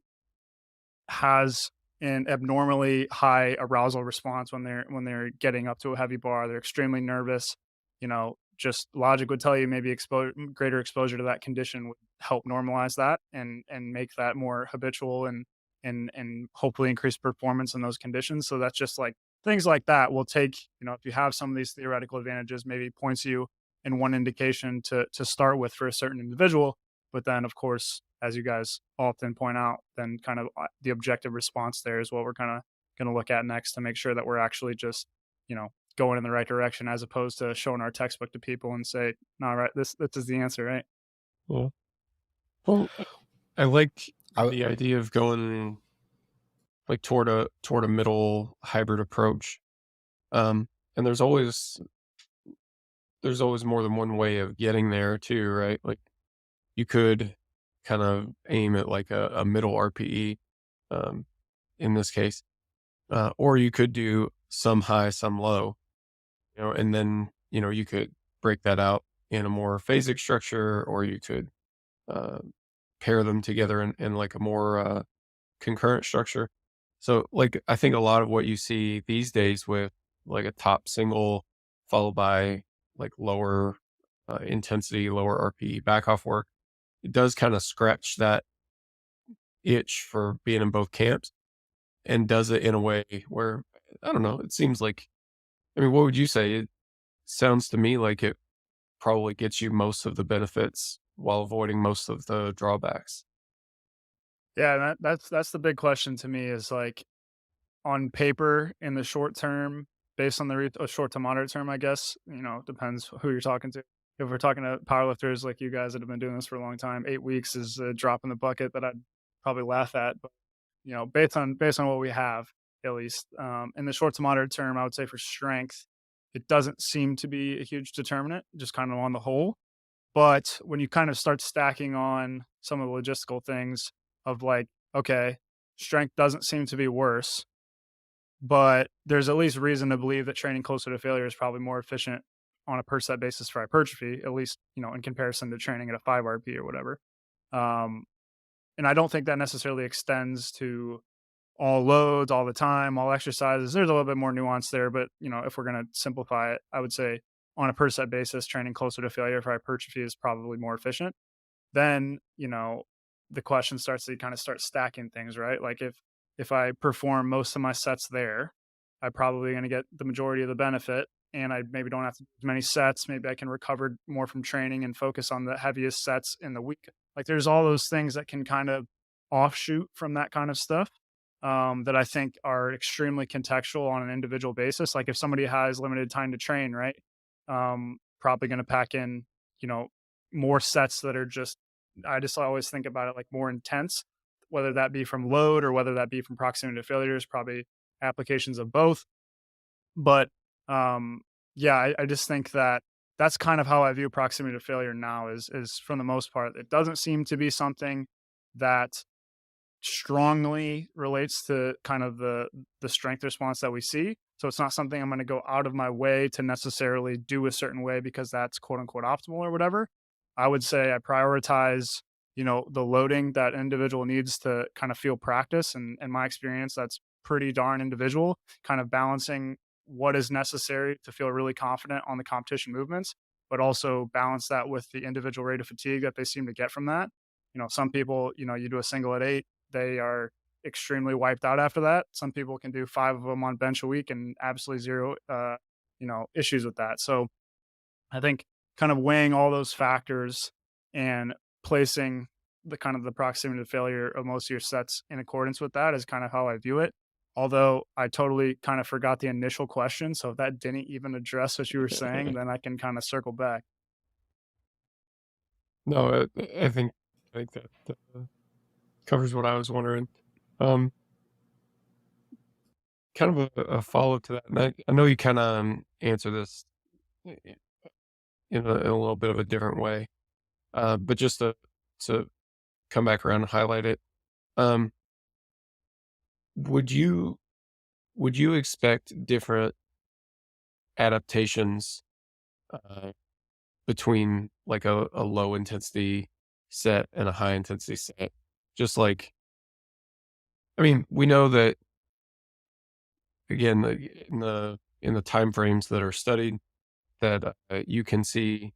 has an abnormally high arousal response when they're getting up to a heavy bar, they're extremely nervous, just logic would tell you maybe greater exposure to that condition would help normalize that and make that more habitual and hopefully increase performance in those conditions. So that's just like things like that will take, if you have some of these theoretical advantages, maybe points you in one indication to start with for a certain individual. But then, of course, as you guys often point out, then kind of the objective response there is what we're kind of going to look at next to make sure that we're actually just, going in the right direction, as opposed to showing our textbook to people and say, no, right, this is the answer, right? Well, I like the idea of going like toward a middle hybrid approach. And there's always more than one way of getting there too, right? Like you could kind of aim at like a middle RPE, in this case, or you could do some high, some low, and then, you could break that out in a more phasic structure, or you could, pair them together in like a more, concurrent structure. So like, I think a lot of what you see these days with like a top single followed by like lower intensity, lower RPE back off work, it does kind of scratch that itch for being in both camps and does it in a way where, I don't know, it seems like, I mean, what would you say? It sounds to me like it probably gets you most of the benefits while avoiding most of the drawbacks. Yeah, that's the big question to me is like, on paper in the short term, based on the short to moderate term, I guess, depends who you're talking to. If we're talking to powerlifters like you guys that have been doing this for a long time, 8 weeks is a drop in the bucket that I'd probably laugh at. But, based on what we have, at least, in the short to moderate term, I would say for strength, it doesn't seem to be a huge determinant, just kind of on the whole. But when you kind of start stacking on some of the logistical things of like, okay, strength doesn't seem to be worse, but there's at least reason to believe that training closer to failure is probably more efficient on a per set basis for hypertrophy, at least, in comparison to training at a 5 RP or whatever. And I don't think that necessarily extends to all loads all the time, all exercises. There's a little bit more nuance there, but if we're going to simplify it, I would say on a per set basis, training closer to failure for hypertrophy is probably more efficient. Then, the question starts to kind of start stacking things, right? Like if I perform most of my sets there, I'm probably going to get the majority of the benefit, and I maybe don't have to do as many sets. Maybe I can recover more from training and focus on the heaviest sets in the week. Like there's all those things that can kind of offshoot from that kind of stuff, that I think are extremely contextual on an individual basis. Like if somebody has limited time to train, right? Probably going to pack in more sets that are I just always think about it like more intense, whether that be from load or whether that be from proximity to failure is probably applications of both. But yeah, I just think that that's kind of how I view proximity to failure now is for the most part, it doesn't seem to be something that strongly relates to kind of the strength response that we see. So it's not something I'm going to go out of my way to necessarily do a certain way because that's quote unquote optimal or whatever. I would say I prioritize, the loading that individual needs to kind of feel practice. And in my experience, that's pretty darn individual, kind of balancing what is necessary to feel really confident on the competition movements, but also balance that with the individual rate of fatigue that they seem to get from that. Some people, you do a single at 8, they are extremely wiped out after that. Some people can do 5 of them on bench a week and absolutely zero, issues with that. So I think kind of weighing all those factors and placing the kind of the proximity to failure of most of your sets in accordance with that is kind of how I view it. Although I totally kind of forgot the initial question. So if that didn't even address what you were saying, then I can kind of circle back. No, I think that covers what I was wondering. Kind of a follow-up to that, and I know you kind of answer this in a little bit of a different way, but just to come back around and highlight it, would you expect different adaptations between like a low intensity set and a high intensity set? Just like, I mean, we know that again in the time frames that are studied that you can see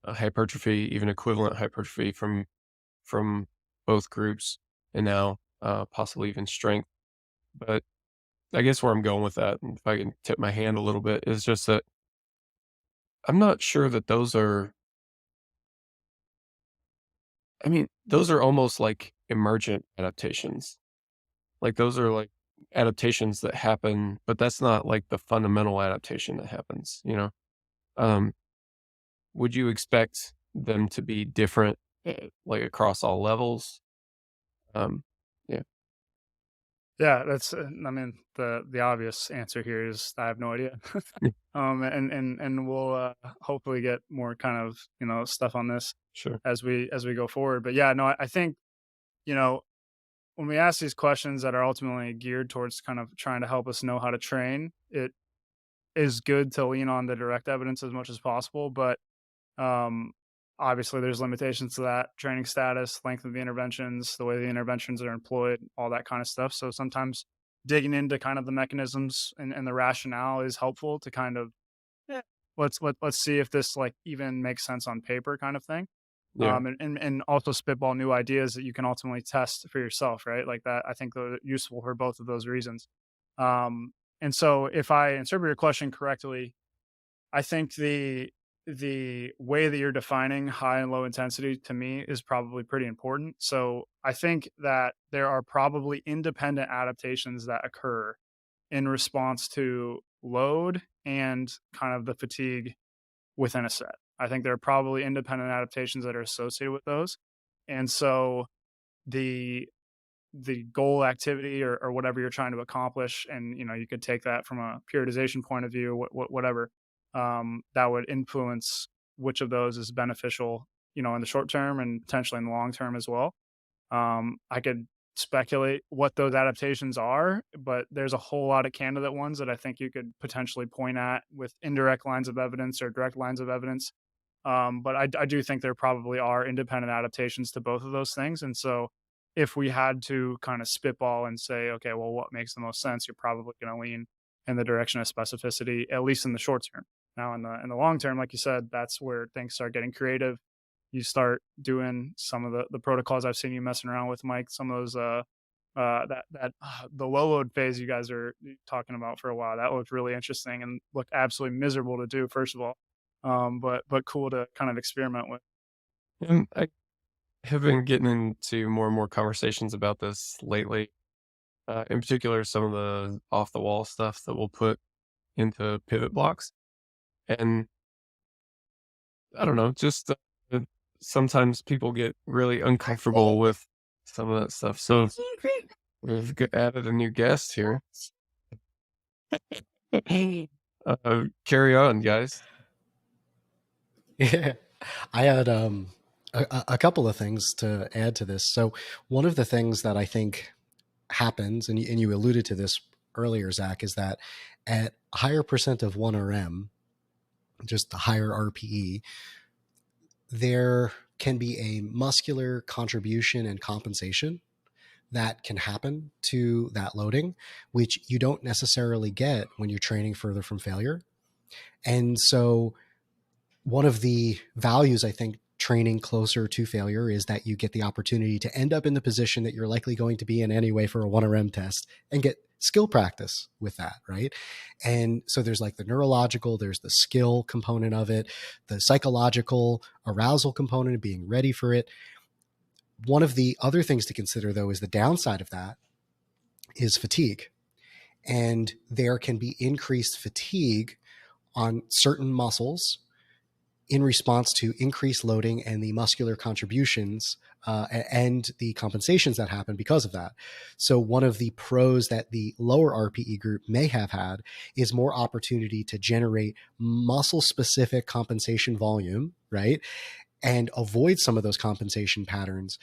hypertrophy, even equivalent hypertrophy from both groups, and now possibly even strength. But I guess where I'm going with that, and if I can tip my hand a little bit, is just that I'm not sure that those are, I mean, those are almost like emergent adaptations. Like those are like adaptations that happen, but that's not like the fundamental adaptation that happens, Um, would you expect them to be different, like across all levels? Yeah. Yeah, that's I mean, the obvious answer here is I have no idea. Yeah. And we'll hopefully get more kind of, stuff on this Sure. as we go forward. But yeah, no, I think, when we ask these questions that are ultimately geared towards kind of trying to help us know how to train, it is good to lean on the direct evidence as much as possible, but um obviously there's limitations to that: training status, length of the interventions, the way the interventions are employed, all that kind of stuff. So sometimes digging into kind of the mechanisms and the rationale is helpful to kind of let's see if this like even makes sense on paper kind of thing. Yeah. And also spitball new ideas that you can ultimately test for yourself, right? Like that, I think they're useful for both of those reasons. And so if I interpret your question correctly, I think the way that you're defining high and low intensity to me is probably pretty important. So I think that there are probably independent adaptations that occur in response to load and kind of the fatigue within a set. I think there are probably independent adaptations that are associated with those. And so the goal activity or whatever you're trying to accomplish, and you could take that from a periodization point of view, whatever, that would influence which of those is beneficial, in the short term and potentially in the long term as well. I could speculate what those adaptations are, but there's a whole lot of candidate ones that I think you could potentially point at with indirect lines of evidence or direct lines of evidence. But I do think there probably are independent adaptations to both of those things. And so if we had to kind of spitball and say, okay, well, what makes the most sense? You're probably going to lean in the direction of specificity, at least in the short term. Now, in the long term, like you said, that's where things start getting creative. You start doing some of the protocols I've seen you messing around with, Mike. Some of those the low load phase you guys are talking about for a while, that looked really interesting and looked absolutely miserable to do, first of all, but cool to kind of experiment with. And I have been getting into more and more conversations about this lately. In particular, some of the off the wall stuff that we'll put into pivot blocks. And I don't know, just sometimes people get really uncomfortable with some of that stuff. So we've added a new guest here. Carry on, guys. Yeah, I had a couple of things to add to this. So one of the things that I think happens, and you alluded to this earlier, Zach, is that at a higher percent of 1RM, just the higher RPE, there can be a muscular contribution and compensation that can happen to that loading, which you don't necessarily get when you're training further from failure. And so one of the values, I think, training closer to failure is that you get the opportunity to end up in the position that you're likely going to be in anyway for a 1RM test and get skill practice with that, right? And so there's like the neurological, there's the skill component of it, the psychological arousal component of being ready for it. One of the other things to consider, though, is the downside of that is fatigue. And there can be increased fatigue on certain muscles in response to increased loading and the muscular contributions and the compensations that happen because of that. So one of the pros that the lower RPE group may have had is more opportunity to generate muscle-specific compensation volume, right? And avoid some of those compensation patterns,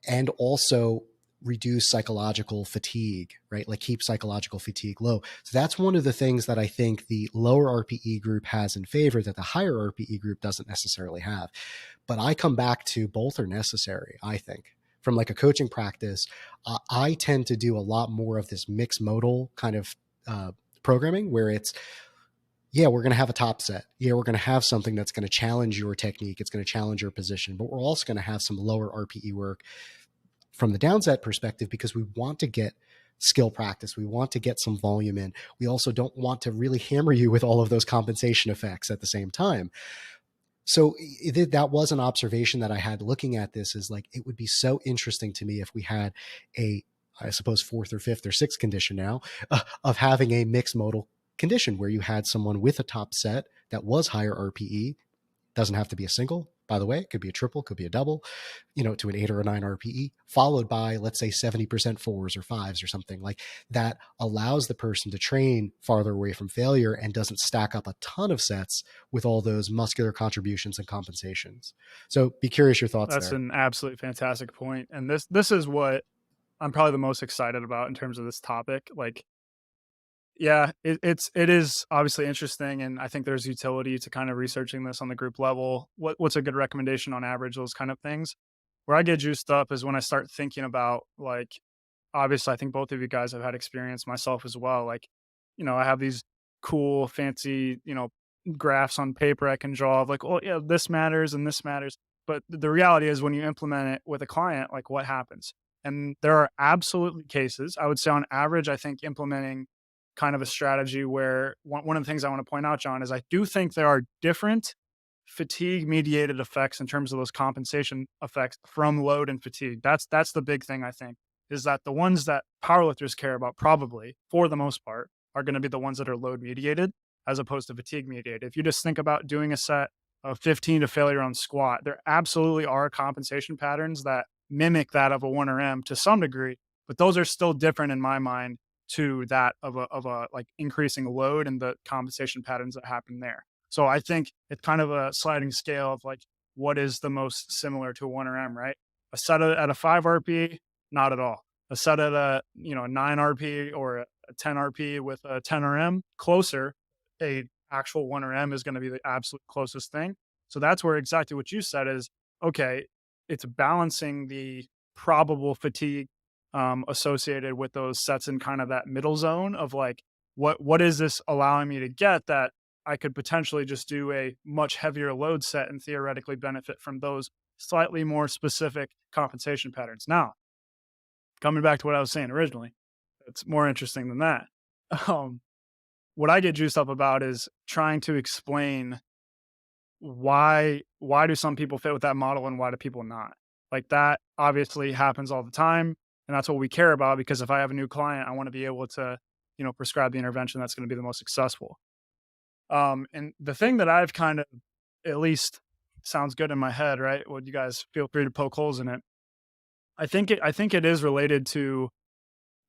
and also reduce psychological fatigue, right? Like keep psychological fatigue low. So that's one of the things that I think the lower RPE group has in favor that the higher RPE group doesn't necessarily have. But I come back to both are necessary, I think. From like a coaching practice, I tend to do a lot more of this mixed modal kind of programming where it's, yeah, we're going to have a top set. Yeah, we're going to have something that's going to challenge your technique. It's going to challenge your position, but we're also going to have some lower RPE work from the downset perspective because we want to get skill practice. We want to get some volume in. We also don't want to really hammer you with all of those compensation effects at the same time. So that was an observation that I had looking at this, is like, it would be so interesting to me if we had a, I suppose, fourth or fifth or sixth condition now of having a mixed modal condition where you had someone with a top set that was higher RPE. Doesn't have to be a single, by the way. It could be a triple, could be a double, to an 8 or a 9 RPE, followed by, let's say, 70% fours or fives or something like that, allows the person to train farther away from failure and doesn't stack up a ton of sets with all those muscular contributions and compensations. So be curious your thoughts there. That's an absolutely fantastic point. And this is what I'm probably the most excited about in terms of this topic. Like, yeah, it is obviously interesting, and I think there's utility to kind of researching this on the group level. What's a good recommendation on average, those kind of things. Where I get juiced up is when I start thinking about, like, obviously I think both of you guys have had experience, myself as well. Like, I have these cool, fancy, graphs on paper I can draw of like, oh yeah, this matters and this matters. But the reality is when you implement it with a client, like what happens? And there are absolutely cases, I would say on average, I think implementing kind of a strategy where one of the things I want to point out, John, is I do think there are different fatigue mediated effects in terms of those compensation effects from load and fatigue. That's the big thing, I think, is that the ones that powerlifters care about, probably for the most part, are going to be the ones that are load mediated as opposed to fatigue mediated. If you just think about doing a set of 15 to failure on squat, there absolutely are compensation patterns that mimic that of a 1RM to some degree, but those are still different in my mind to that of a like increasing load and the compensation patterns that happen there. So I think it's kind of a sliding scale of like, what is the most similar to a 1RM, right? A set at a 5 RPE, not at all. A set at a 9 RPE or a 10 RPE with a 10 RM, closer. A actual 1RM is going to be the absolute closest thing. So that's where exactly what you said is, okay, it's balancing the probable fatigue associated with those sets in kind of that middle zone of like, what is this allowing me to get that I could potentially just do a much heavier load set and theoretically benefit from those slightly more specific compensation patterns. Now, coming back to what I was saying originally, it's more interesting than that. What I get juiced up about is trying to explain why do some people fit with that model and why do people not? Like that obviously happens all the time. And that's what we care about, because if I have a new client, I want to be able to, prescribe the intervention that's going to be the most successful. And the thing that I've kind of at least sounds good in my head, right? Would you guys feel free to poke holes in it? I think it is related to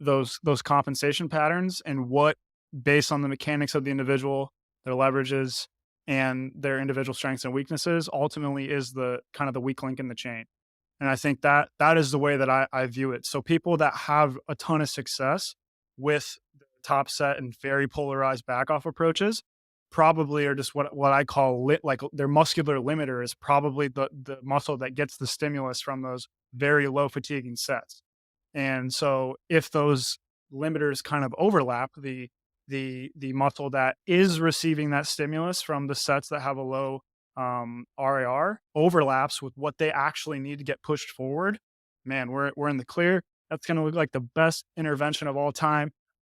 those compensation patterns and what, based on the mechanics of the individual, their leverages, and their individual strengths and weaknesses, ultimately is the kind of the weak link in the chain. And I think that is the way that I view it. So people that have a ton of success with the top set and very polarized back off approaches probably are just what I call like their muscular limiter is probably the muscle that gets the stimulus from those very low fatiguing sets. And so if those limiters kind of overlap, the muscle that is receiving that stimulus from the sets that have a low RAR overlaps with what they actually need to get pushed forward, man, we're in the clear. That's going to look like the best intervention of all time.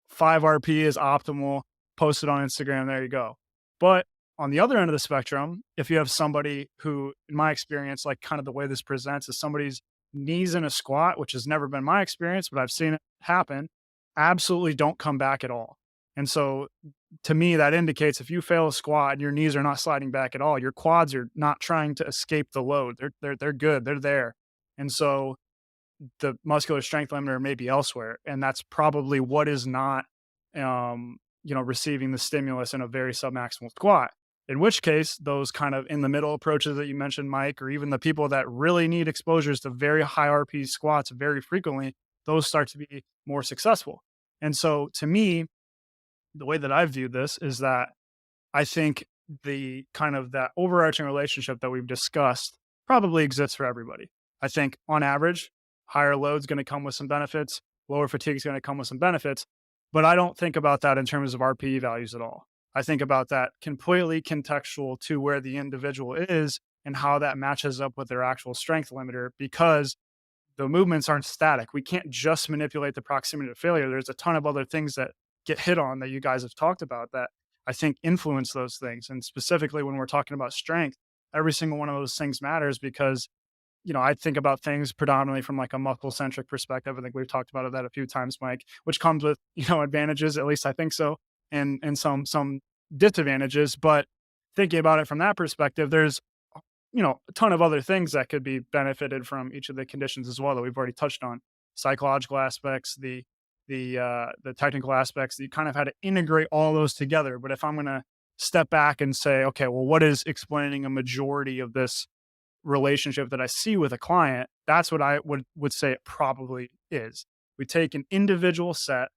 5 RP is optimal. Post it on Instagram. There you go. But on the other end of the spectrum, if you have somebody who, in my experience, like kind of the way this presents is somebody's knees in a squat, which has never been my experience, but I've seen it happen, absolutely don't come back at all. And so to me, that indicates if you fail a squat and your knees are not sliding back at all, your quads are not trying to escape the load. They're good. They're there. And so the muscular strength limiter may be elsewhere. And that's probably what is not, receiving the stimulus in a very submaximal squat. In which case, those kind of in the middle approaches that you mentioned, Mike, or even the people that really need exposures to very high RP squats very frequently, those start to be more successful. And so to me, the way that I view this is that I think the kind of that overarching relationship that we've discussed probably exists for everybody. I think on average, higher load is going to come with some benefits, lower fatigue is going to come with some benefits, but I don't think about that in terms of RPE values at all. I think about that completely contextual to where the individual is and how that matches up with their actual strength limiter, because the movements aren't static. We can't just manipulate the proximity to failure. There's a ton of other things that get hit on that you guys have talked about that I think influence those things. And specifically when we're talking about strength, every single one of those things matters because, I think about things predominantly from like a muscle centric perspective. I think we've talked about that a few times, Mike, which comes with, advantages, at least I think so, and some disadvantages. But thinking about it from that perspective, there's, a ton of other things that could be benefited from each of the conditions as well that we've already touched on. Psychological aspects, the technical aspects, you kind of had to integrate all those together. But if I'm going to step back and say, okay, well, what is explaining a majority of this relationship that I see with a client? That's what I would say it probably is. We take an individual set.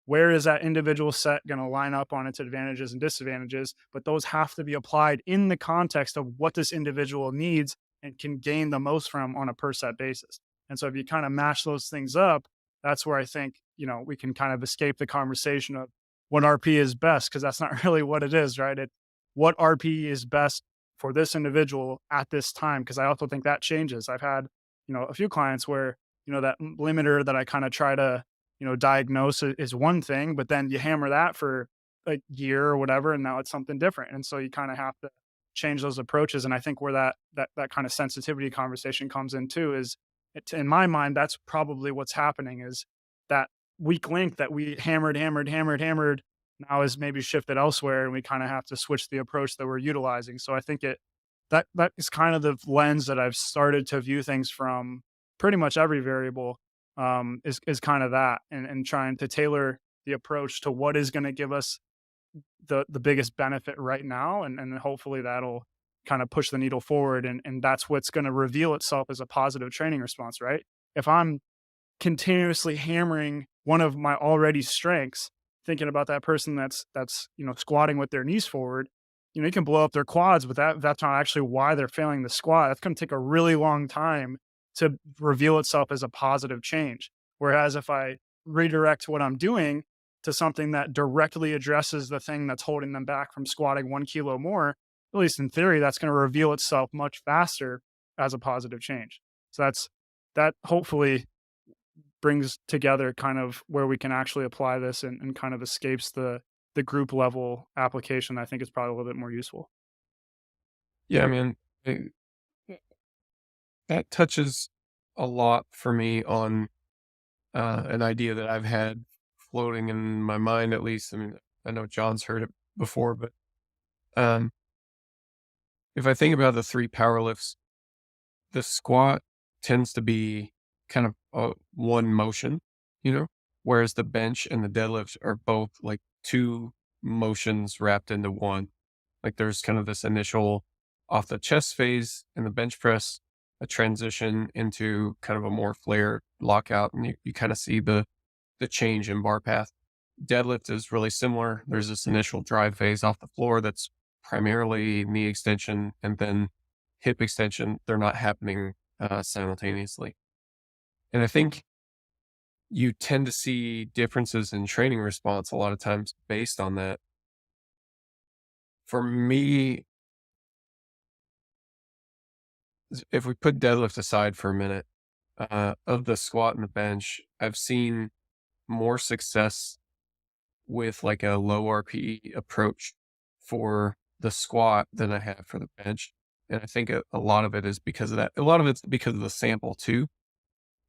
Where is that individual set going to line up on its advantages and disadvantages? But those have to be applied in the context of what this individual needs and can gain the most from on a per set basis. And so if you kind of mash those things up, that's where I think, we can kind of escape the conversation of what RP is best, because that's not really what it is, right? It's what RP is best for this individual at this time. Because I also think that changes. I've had, a few clients where, that limiter that I kind of try to, diagnose is one thing, but then you hammer that for a year or whatever, and now it's something different. And so you kind of have to change those approaches. And I think where that kind of sensitivity conversation comes in too is, in my mind, that's probably what's happening is that weak link that we hammered now is maybe shifted elsewhere, and we kind of have to switch the approach that we're utilizing. So I think that is kind of the lens that I've started to view things from. Pretty much every variable is kind of that, and trying to tailor the approach to what is going to give us the biggest benefit right now, and hopefully that'll kind of push the needle forward, and that's what's going to reveal itself as a positive training response, right? If I'm continuously hammering one of my already strengths, thinking about that person that's squatting with their knees forward, you can blow up their quads, but that's not actually why they're failing the squat. That's going to take a really long time to reveal itself as a positive change. Whereas if I redirect what I'm doing to something that directly addresses the thing that's holding them back from squatting 1 kilo more, at least in theory, that's going to reveal itself much faster as a positive change. So that hopefully brings together kind of where we can actually apply this and kind of escapes the group level application. I think is probably a little bit more useful. Yeah, man. That touches a lot for me on an idea that I've had floating in my mind, at least. I mean, I know John's heard it before, but if I think about the 3 power lifts, the squat tends to be kind of one motion, whereas the bench and the deadlift are both like 2 motions wrapped into one. Like there's kind of this initial off the chest phase in the bench press, a transition into kind of a more flared lockout, and you kind of see the change in bar path. Deadlift is really similar. There's this initial drive phase off the floor that's primarily knee extension and then hip extension. They're not happening simultaneously. And I think you tend to see differences in training response a lot of times based on that. For me, if we put deadlift aside for a minute, of the squat and the bench, I've seen more success with like a low RPE approach for the squat than I have for the bench. And I think a lot of it is because of that. A lot of it's because of the sample too.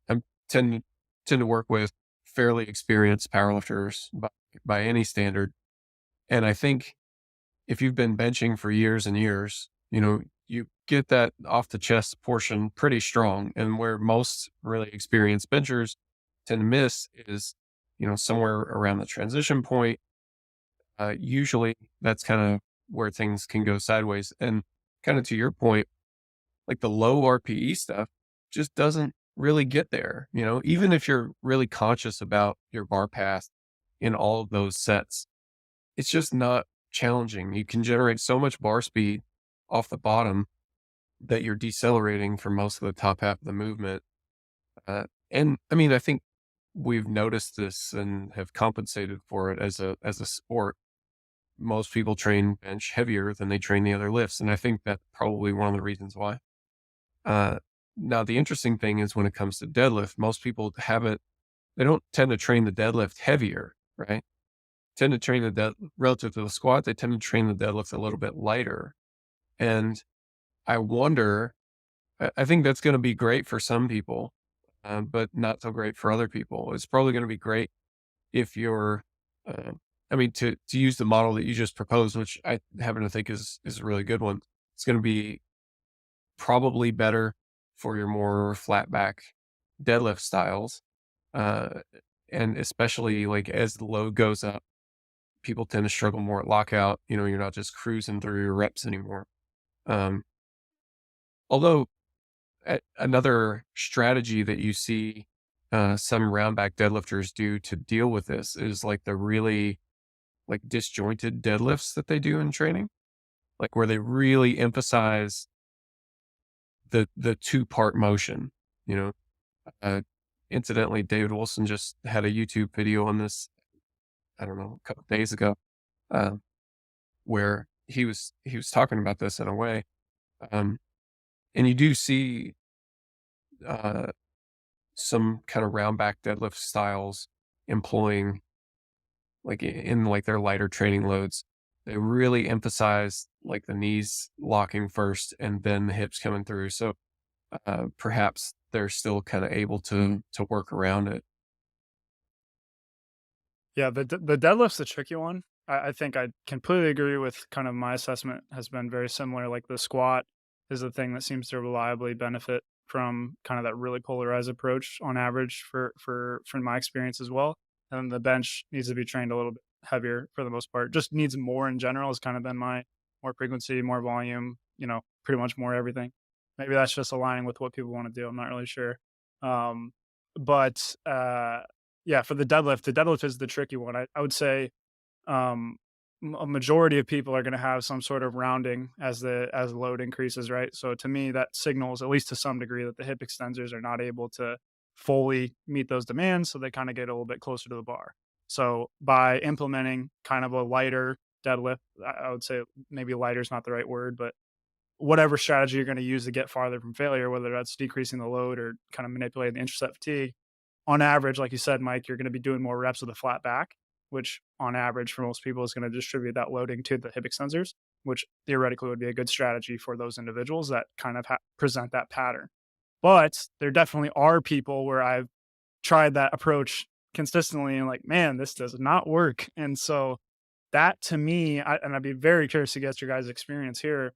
I tend to work with fairly experienced powerlifters by any standard. And I think if you've been benching for years and years, you get that off the chest portion pretty strong. And where most really experienced benchers tend to miss is, somewhere around the transition point. Usually that's kind of where things can go sideways. And kind of to your point, like the low RPE stuff just doesn't really get there. Even if you're really conscious about your bar path in all of those sets, it's just not challenging. You can generate so much bar speed off the bottom that you're decelerating for most of the top half of the movement. And I mean, I think we've noticed this and have compensated for it as a sport. Most people train bench heavier than they train the other lifts. And I think that's probably one of the reasons why. Now, the interesting thing is when it comes to deadlift, most people they don't tend to train the deadlift heavier, right? Tend to train relative to the squat, they tend to train the deadlift a little bit lighter. And I wonder, I think that's going to be great for some people, but not so great for other people. It's probably going to be great if you're, to use the model that you just proposed, which I happen to think is a really good one. It's going to be probably better for your more flat back deadlift styles. And especially like as the load goes up, people tend to struggle more at lockout. You're not just cruising through your reps anymore. Although another strategy that you see some round back deadlifters do to deal with this is like the really like disjointed deadlifts that they do in training, like where they really emphasize the 2-part motion. Incidentally, David Wilson just had a YouTube video on this, I don't know, a couple of days ago, where he was talking about this in a way. And you do see some kind of round back deadlift styles employing like in like their lighter training loads. They really emphasize like the knees locking first and then the hips coming through. So perhaps they're still kind of able to work around it. Yeah, the deadlift's a tricky one. I think I completely agree with kind of my assessment has been very similar. Like the squat is the thing that seems to reliably benefit from kind of that really polarized approach on average for my experience as well. And then the bench needs to be trained a little bit heavier for the most part. Just needs more in general has kind of been my more frequency, more volume, pretty much more everything. Maybe that's just aligning with what people want to do. I'm not really sure. But yeah, for the deadlift is the tricky one. I would say a majority of people are going to have some sort of rounding as the load increases, right? So to me, that signals, at least to some degree, that the hip extensors are not able to fully meet those demands. So they kind of get a little bit closer to the bar. So by implementing kind of a lighter deadlift, I would say maybe lighter is not the right word, but whatever strategy you're going to use to get farther from failure, whether that's decreasing the load or kind of manipulating the intraset fatigue, on average, like you said, Mike, you're going to be doing more reps with a flat back, which on average for most people is going to distribute that loading to the hip extensors, which theoretically would be a good strategy for those individuals that kind of present that pattern. But there definitely are people where I've tried that approach consistently and like, man, this does not work. And so that to me, and I'd be very curious to get your guys' experience here.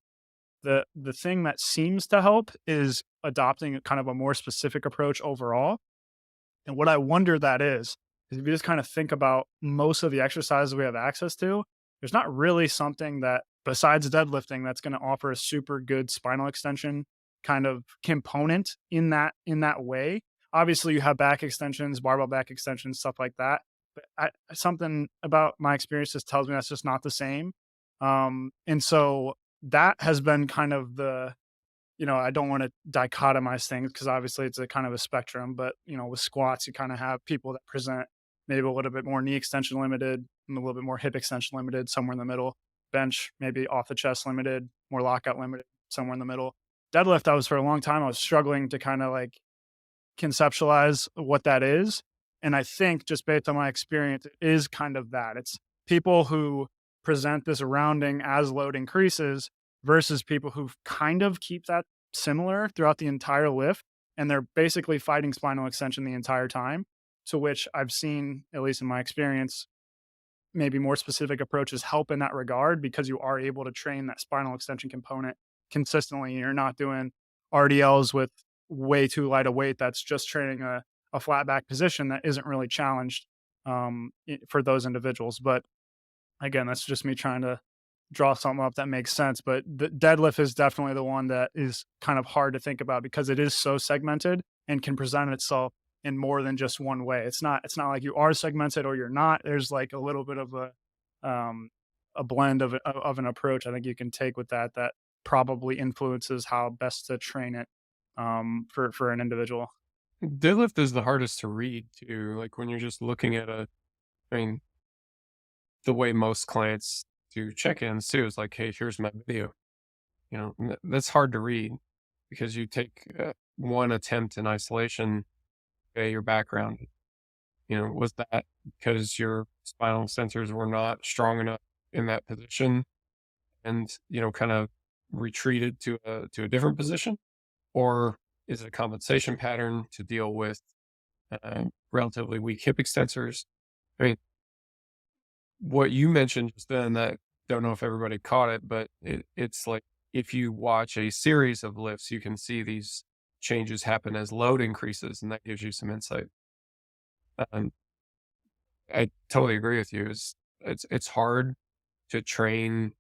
The thing that seems to help is adopting a kind of a more specific approach overall. And what I wonder that is if you just kind of think about most of the exercises we have access to, there's not really something that besides deadlifting that's going to offer a super good spinal extension kind of component in that way. Obviously, you have back extensions, barbell back extensions, stuff like that. But something about my experiences tells me that's just not the same. And so that has been kind of the, I don't want to dichotomize things because obviously it's a kind of a spectrum, but with squats, you kind of have people that present maybe a little bit more knee extension limited and a little bit more hip extension limited, somewhere in the middle. Bench, maybe off the chest limited, more lockout limited, somewhere in the middle. Deadlift, I was for a long time, I was struggling to kind of like conceptualize what that is. And I think just based on my experience, it is kind of that. It's people who present this rounding as load increases versus people who kind of keep that similar throughout the entire lift. And they're basically fighting spinal extension the entire time, to which I've seen, at least in my experience, maybe more specific approaches help in that regard because you are able to train that spinal extension component consistently. You're not doing RDLs with way too light a weight that's just training a flat back position that isn't really challenged for those individuals. But again, that's just me trying to draw something up that makes sense. But the deadlift is definitely the one that is kind of hard to think about because it is so segmented and can present itself in more than just one way. It's not like you are segmented or you're not. There's like a little bit of a blend of an approach I think you can take with that probably influences how best to train it for an individual. Deadlift is the hardest to read too. Like when you're just looking at I mean, the way most clients do check-ins too is like, hey, here's my video. That's hard to read because you take one attempt in isolation. Okay, your background, was that because your spinal sensors were not strong enough in that position and, kind of retreated to a different position? Or is it a compensation pattern to deal with relatively weak hip extensors? I mean, what you mentioned just then, that don't know if everybody caught it, but it's like if you watch a series of lifts, you can see these changes happen as load increases, and that gives you some insight. I totally agree with you. It's hard to train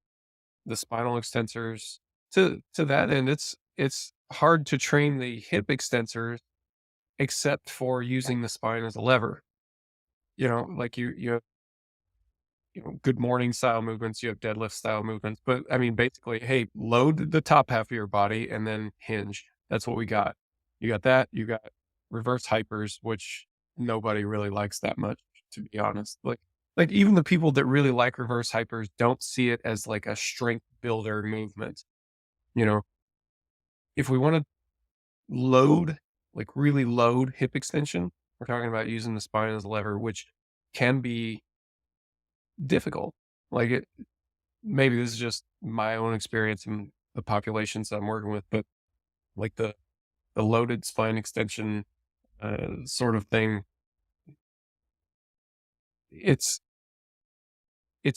the spinal extensors to that end. It's hard to train the hip extensors except for using the spine as a lever. Like you have good morning style movements, you have deadlift style movements, but I mean basically, hey, load the top half of your body and then hinge. That's what we got. You got that, you got reverse hypers, which nobody really likes that much, to be honest. Like even the people that really like reverse hypers don't see it as like a strength builder movement. If we want to load, like really load hip extension, we're talking about using the spine as a lever, which can be difficult. Like maybe this is just my own experience in the populations I'm working with, but like the loaded spine extension sort of thing, it's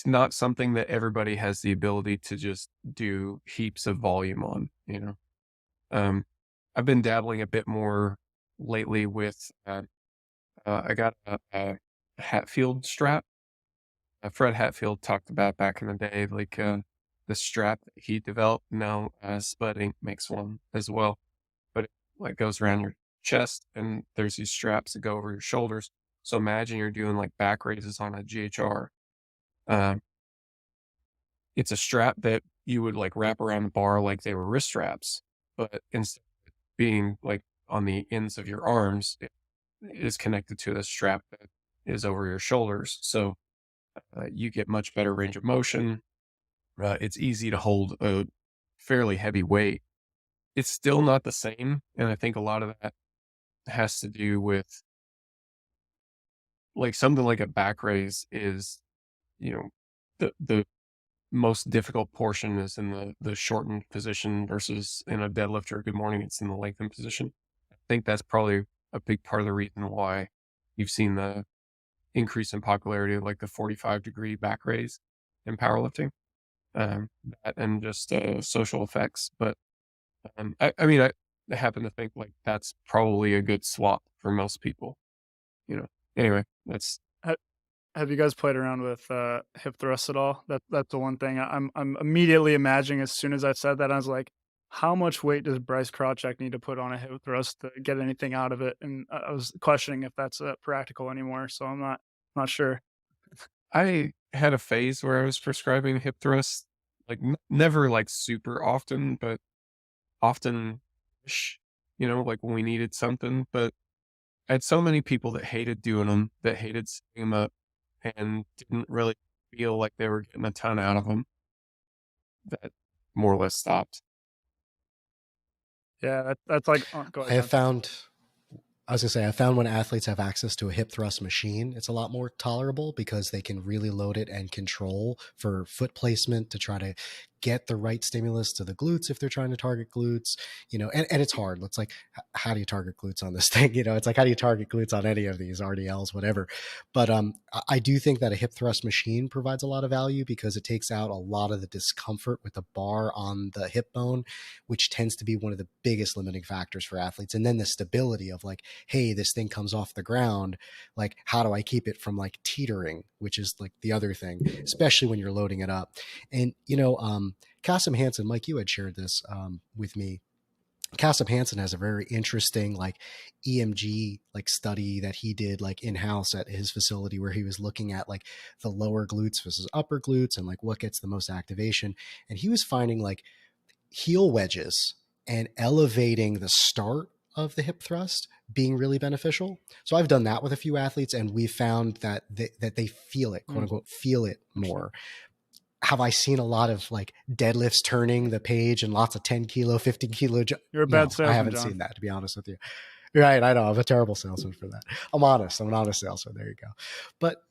not something that everybody has the ability to just do heaps of volume on, I've been dabbling a bit more lately with, I got a Hatfield strap. Fred Hatfield talked about back in the day, like the strap that he developed. Now Spud Inc. makes one as well, but it like goes around your chest and there's these straps that go over your shoulders. So imagine you're doing like back raises on a GHR. It's a strap that you would like wrap around the bar like they were wrist straps, but instead of being like on the ends of your arms, it is connected to the strap that is over your shoulders. So you get much better range of motion. It's easy to hold a fairly heavy weight. It's still not the same. And I think a lot of that has to do with like something like a back raise is, the most difficult portion is in the shortened position versus in a deadlift or a good morning, it's in the lengthened position. I think that's probably a big part of the reason why you've seen the increase in popularity of like the 45-degree back raise in powerlifting. that and just social effects. But I mean, I happen to think like that's probably a good swap for most people. Anyway, that's Have you guys played around with hip thrusts at all? That's the one thing I'm immediately imagining as soon as I said that. I was like, how much weight does Bryce Krawcheck need to put on a hip thrust to get anything out of it? And I was questioning if that's practical anymore. So I'm not sure. I had a phase where I was prescribing hip thrusts, like never like super often, but often-ish, like when we needed something. But I had so many people that hated doing them, that hated setting them up, and didn't really feel like they were getting a ton out of them, that more or less stopped. Yeah, that's like. Go ahead, I have John. found, I was gonna say, I found when athletes have access to a hip thrust machine, it's a lot more tolerable because they can really load it and control for foot placement to try to get the right stimulus to the glutes if they're trying to target glutes, and it's hard. It's like, how do you target glutes on this thing? It's like, how do you target glutes on any of these RDLs, whatever. But I do think that a hip thrust machine provides a lot of value because it takes out a lot of the discomfort with the bar on the hip bone, which tends to be one of the biggest limiting factors for athletes. And then the stability of like, hey, this thing comes off the ground. Like, how do I keep it from like teetering, which is like the other thing, especially when you're loading it up. And, Kasim Hansen, Mike, you had shared this with me. Kasim Hansen has a very interesting like EMG like study that he did like in-house at his facility where he was looking at like the lower glutes versus upper glutes and like what gets the most activation. And he was finding like heel wedges and elevating the start of the hip thrust being really beneficial. So I've done that with a few athletes and we found that they feel it, quote unquote, feel it more. Have I seen a lot of like deadlifts turning the page and lots of 10 kilo, 15 kilo? You're a bad salesman, I haven't John. seen that, to be honest with you. Right. I know. I'm a terrible salesman for that. I'm honest. I'm an honest salesman. There you go. But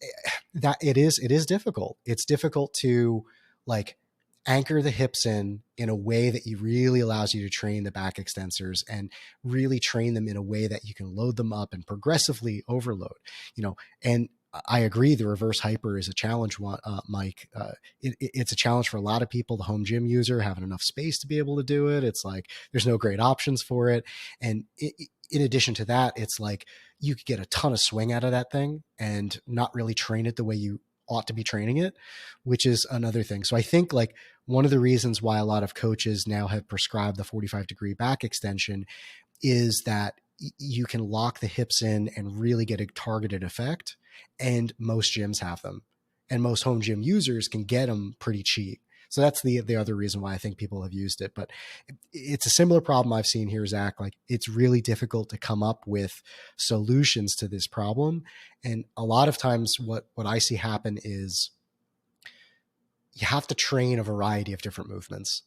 that it is difficult. It's difficult to like anchor the hips in a way that really allows you to train the back extensors and really train them in a way that you can load them up and progressively overload, and I agree. The reverse hyper is a challenge, Mike. It's a challenge for a lot of people. The home gym user having enough space to be able to do it. It's like there's no great options for it. And in addition to that, it's like you could get a ton of swing out of that thing and not really train it the way you ought to be training it, which is another thing. So I think like one of the reasons why a lot of coaches now have prescribed the 45-degree back extension is that you can lock the hips in and really get a targeted effect. And most gyms have them, and most home gym users can get them pretty cheap. So that's the other reason why I think people have used it. But it's a similar problem I've seen here, Zach. Like it's really difficult to come up with solutions to this problem. And a lot of times what I see happen is you have to train a variety of different movements.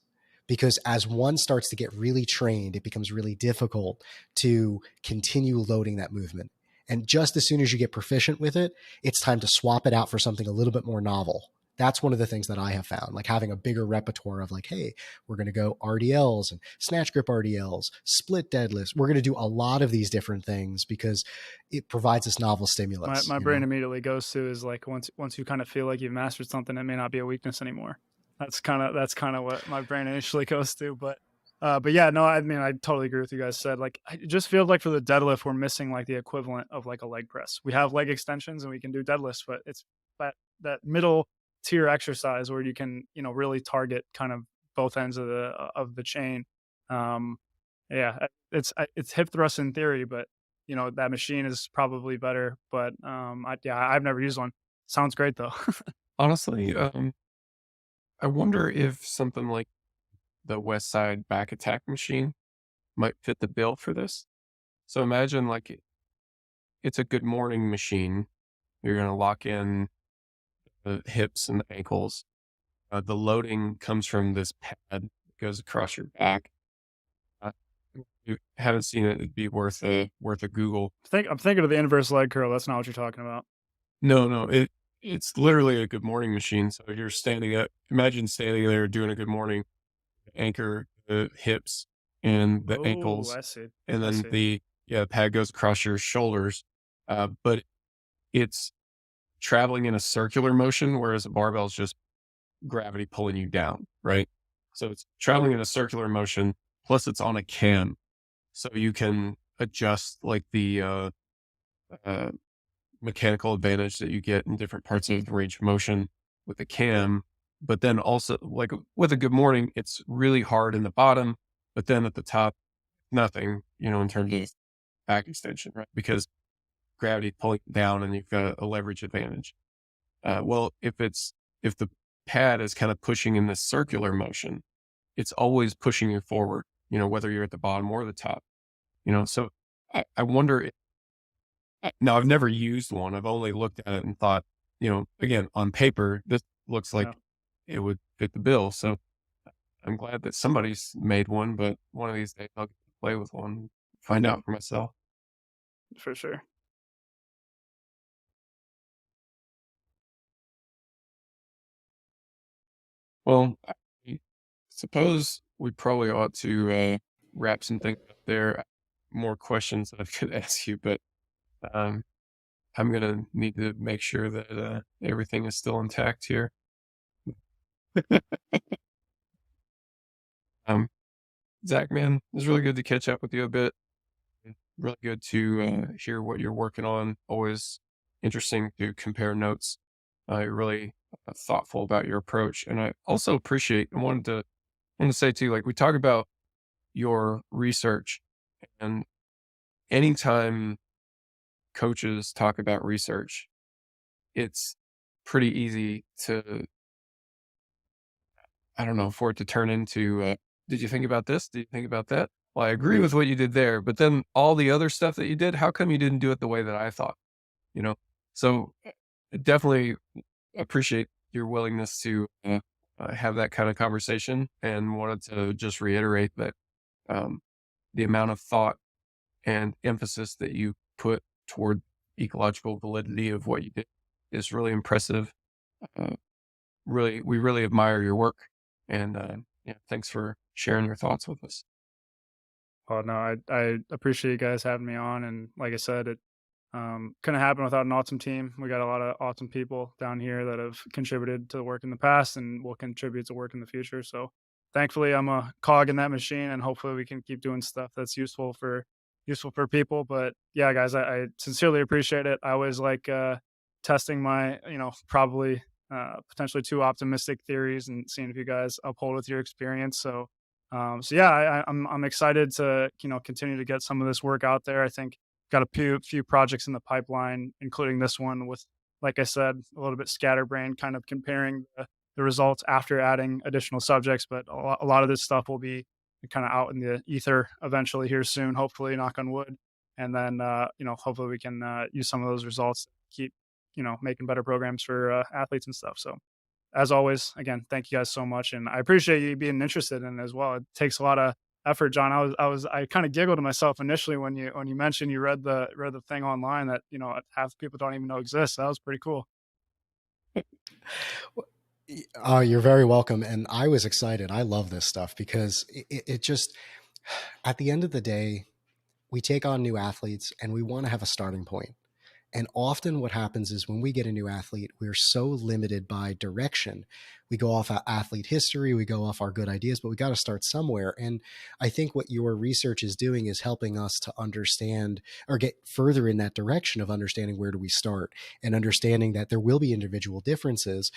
Because as one starts to get really trained, it becomes really difficult to continue loading that movement. And just as soon as you get proficient with it, it's time to swap it out for something a little bit more novel. That's one of the things that I have found, like having a bigger repertoire of like, hey, we're going to go RDLs and snatch grip RDLs, split deadlifts. We're going to do a lot of these different things because it provides this novel stimulus. My brain immediately goes to is like once you kind of feel like you've mastered something, it may not be a weakness anymore. That's kind of what my brain initially goes to. But yeah, no, I mean, I totally agree with you guys said. Like, I just feel like for the deadlift, we're missing like the equivalent of like a leg press. We have leg extensions and we can do deadlifts, but it's that middle tier exercise where you can, really target kind of both ends of the chain. Yeah, it's hip thrust in theory, but that machine is probably better. But I've never used one. Sounds great though. Honestly, I wonder if something like the West Side back attack machine might fit the bill for this. So imagine like it's a good morning machine. You're going to lock in the hips and the ankles. The loading comes from this pad that goes across your back. If you haven't seen it, it'd be worth a Google. I'm thinking of the inverse leg curl. That's not what you're talking about. No, it's literally a good morning machine. So you're standing up. Imagine standing there doing a good morning, anchor the hips and the ankles. I see. And then the pad goes across your shoulders. But it's traveling in a circular motion, whereas a barbell is just gravity pulling you down, right? So it's traveling in a circular motion, plus it's on a cam. So you can adjust like the uh, mechanical advantage that you get in different parts of the range of motion with the cam. But then also, like with a good morning, it's really hard in the bottom, but then at the top, nothing, in terms of back extension, right? Because gravity pulling down and you've got a leverage advantage. Well, if the pad is kind of pushing in this circular motion, it's always pushing you forward, whether you're at the bottom or the top, so I wonder now I've never used one. I've only looked at it and thought, again, on paper, this looks like it would fit the bill. So I'm glad that somebody's made one, but one of these days I'll get to play with one, find out for myself. For sure. Well, I suppose we probably ought to wrap some things up there. More questions that I could ask you, but I'm going to need to make sure that everything is still intact here. Zac, man, it was really good to catch up with you a bit. Really good to hear what you're working on. Always interesting to compare notes. You're really thoughtful about your approach. And I also I wanted to say too, like we talk about your research, and anytime coaches talk about research, it's pretty easy to, I don't know, for it to turn into, did you think about this? Did you think about that? Well, I agree with what you did there, but then all the other stuff that you did, how come you didn't do it the way that I thought? So I definitely appreciate your willingness to have that kind of conversation, and wanted to just reiterate that the amount of thought and emphasis that you put toward ecological validity of what you did is really impressive. We really admire your work, and thanks for sharing your thoughts with us. Oh no, I appreciate you guys having me on, and like I said, it couldn't happen without an awesome team. We got a lot of awesome people down here that have contributed to the work in the past and will contribute to work in the future. So thankfully I'm a cog in that machine, and hopefully we can keep doing stuff that's useful for people. But yeah, guys, I sincerely appreciate it. I always like testing my, probably potentially too optimistic theories and seeing if you guys uphold with your experience. So yeah, I'm excited to, continue to get some of this work out there. I think got a few projects in the pipeline, including this one with, like I said, a little bit scatterbrained, kind of comparing the results after adding additional subjects. But a lot of this stuff will be kind of out in the ether eventually here soon, hopefully, knock on wood. And then, hopefully we can use some of those results to keep, making better programs for athletes and stuff. So as always, again, thank you guys so much. And I appreciate you being interested in it as well. It takes a lot of effort, John. I kind of giggled to myself initially when you mentioned you read the thing online that, half people don't even know exists. That was pretty cool. You're very welcome. And I was excited. I love this stuff because it just, at the end of the day, we take on new athletes and we want to have a starting point. And often what happens is when we get a new athlete, we're so limited by direction. We go off athlete history, we go off our good ideas, but we got to start somewhere. And I think what your research is doing is helping us to understand or get further in that direction of understanding where do we start and understanding that there will be individual differences,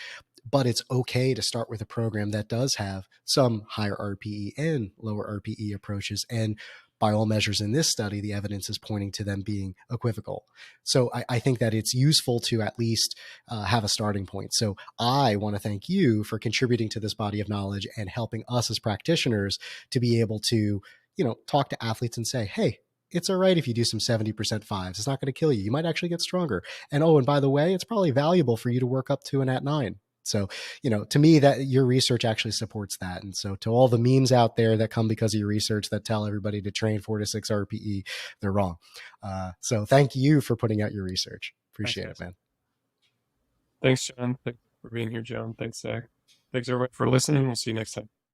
but it's okay to start with a program that does have some higher RPE and lower RPE approaches. And by all measures in this study, the evidence is pointing to them being equivocal. So I think that it's useful to at least have a starting point. So I want to thank you for contributing to this body of knowledge and helping us as practitioners to be able to, talk to athletes and say, hey, it's all right if you do some 70% fives. It's not going to kill you. You might actually get stronger. And by the way, it's probably valuable for you to work up to an at-9. So, to me, that your research actually supports that. And so to all the memes out there that come because of your research that tell everybody to train 4 to 6 RPE, they're wrong. So thank you for putting out your research. Appreciate it, man. Thanks, John. Thanks for being here, John. Thanks, Zac. Thanks, everybody, for listening. We'll see you next time.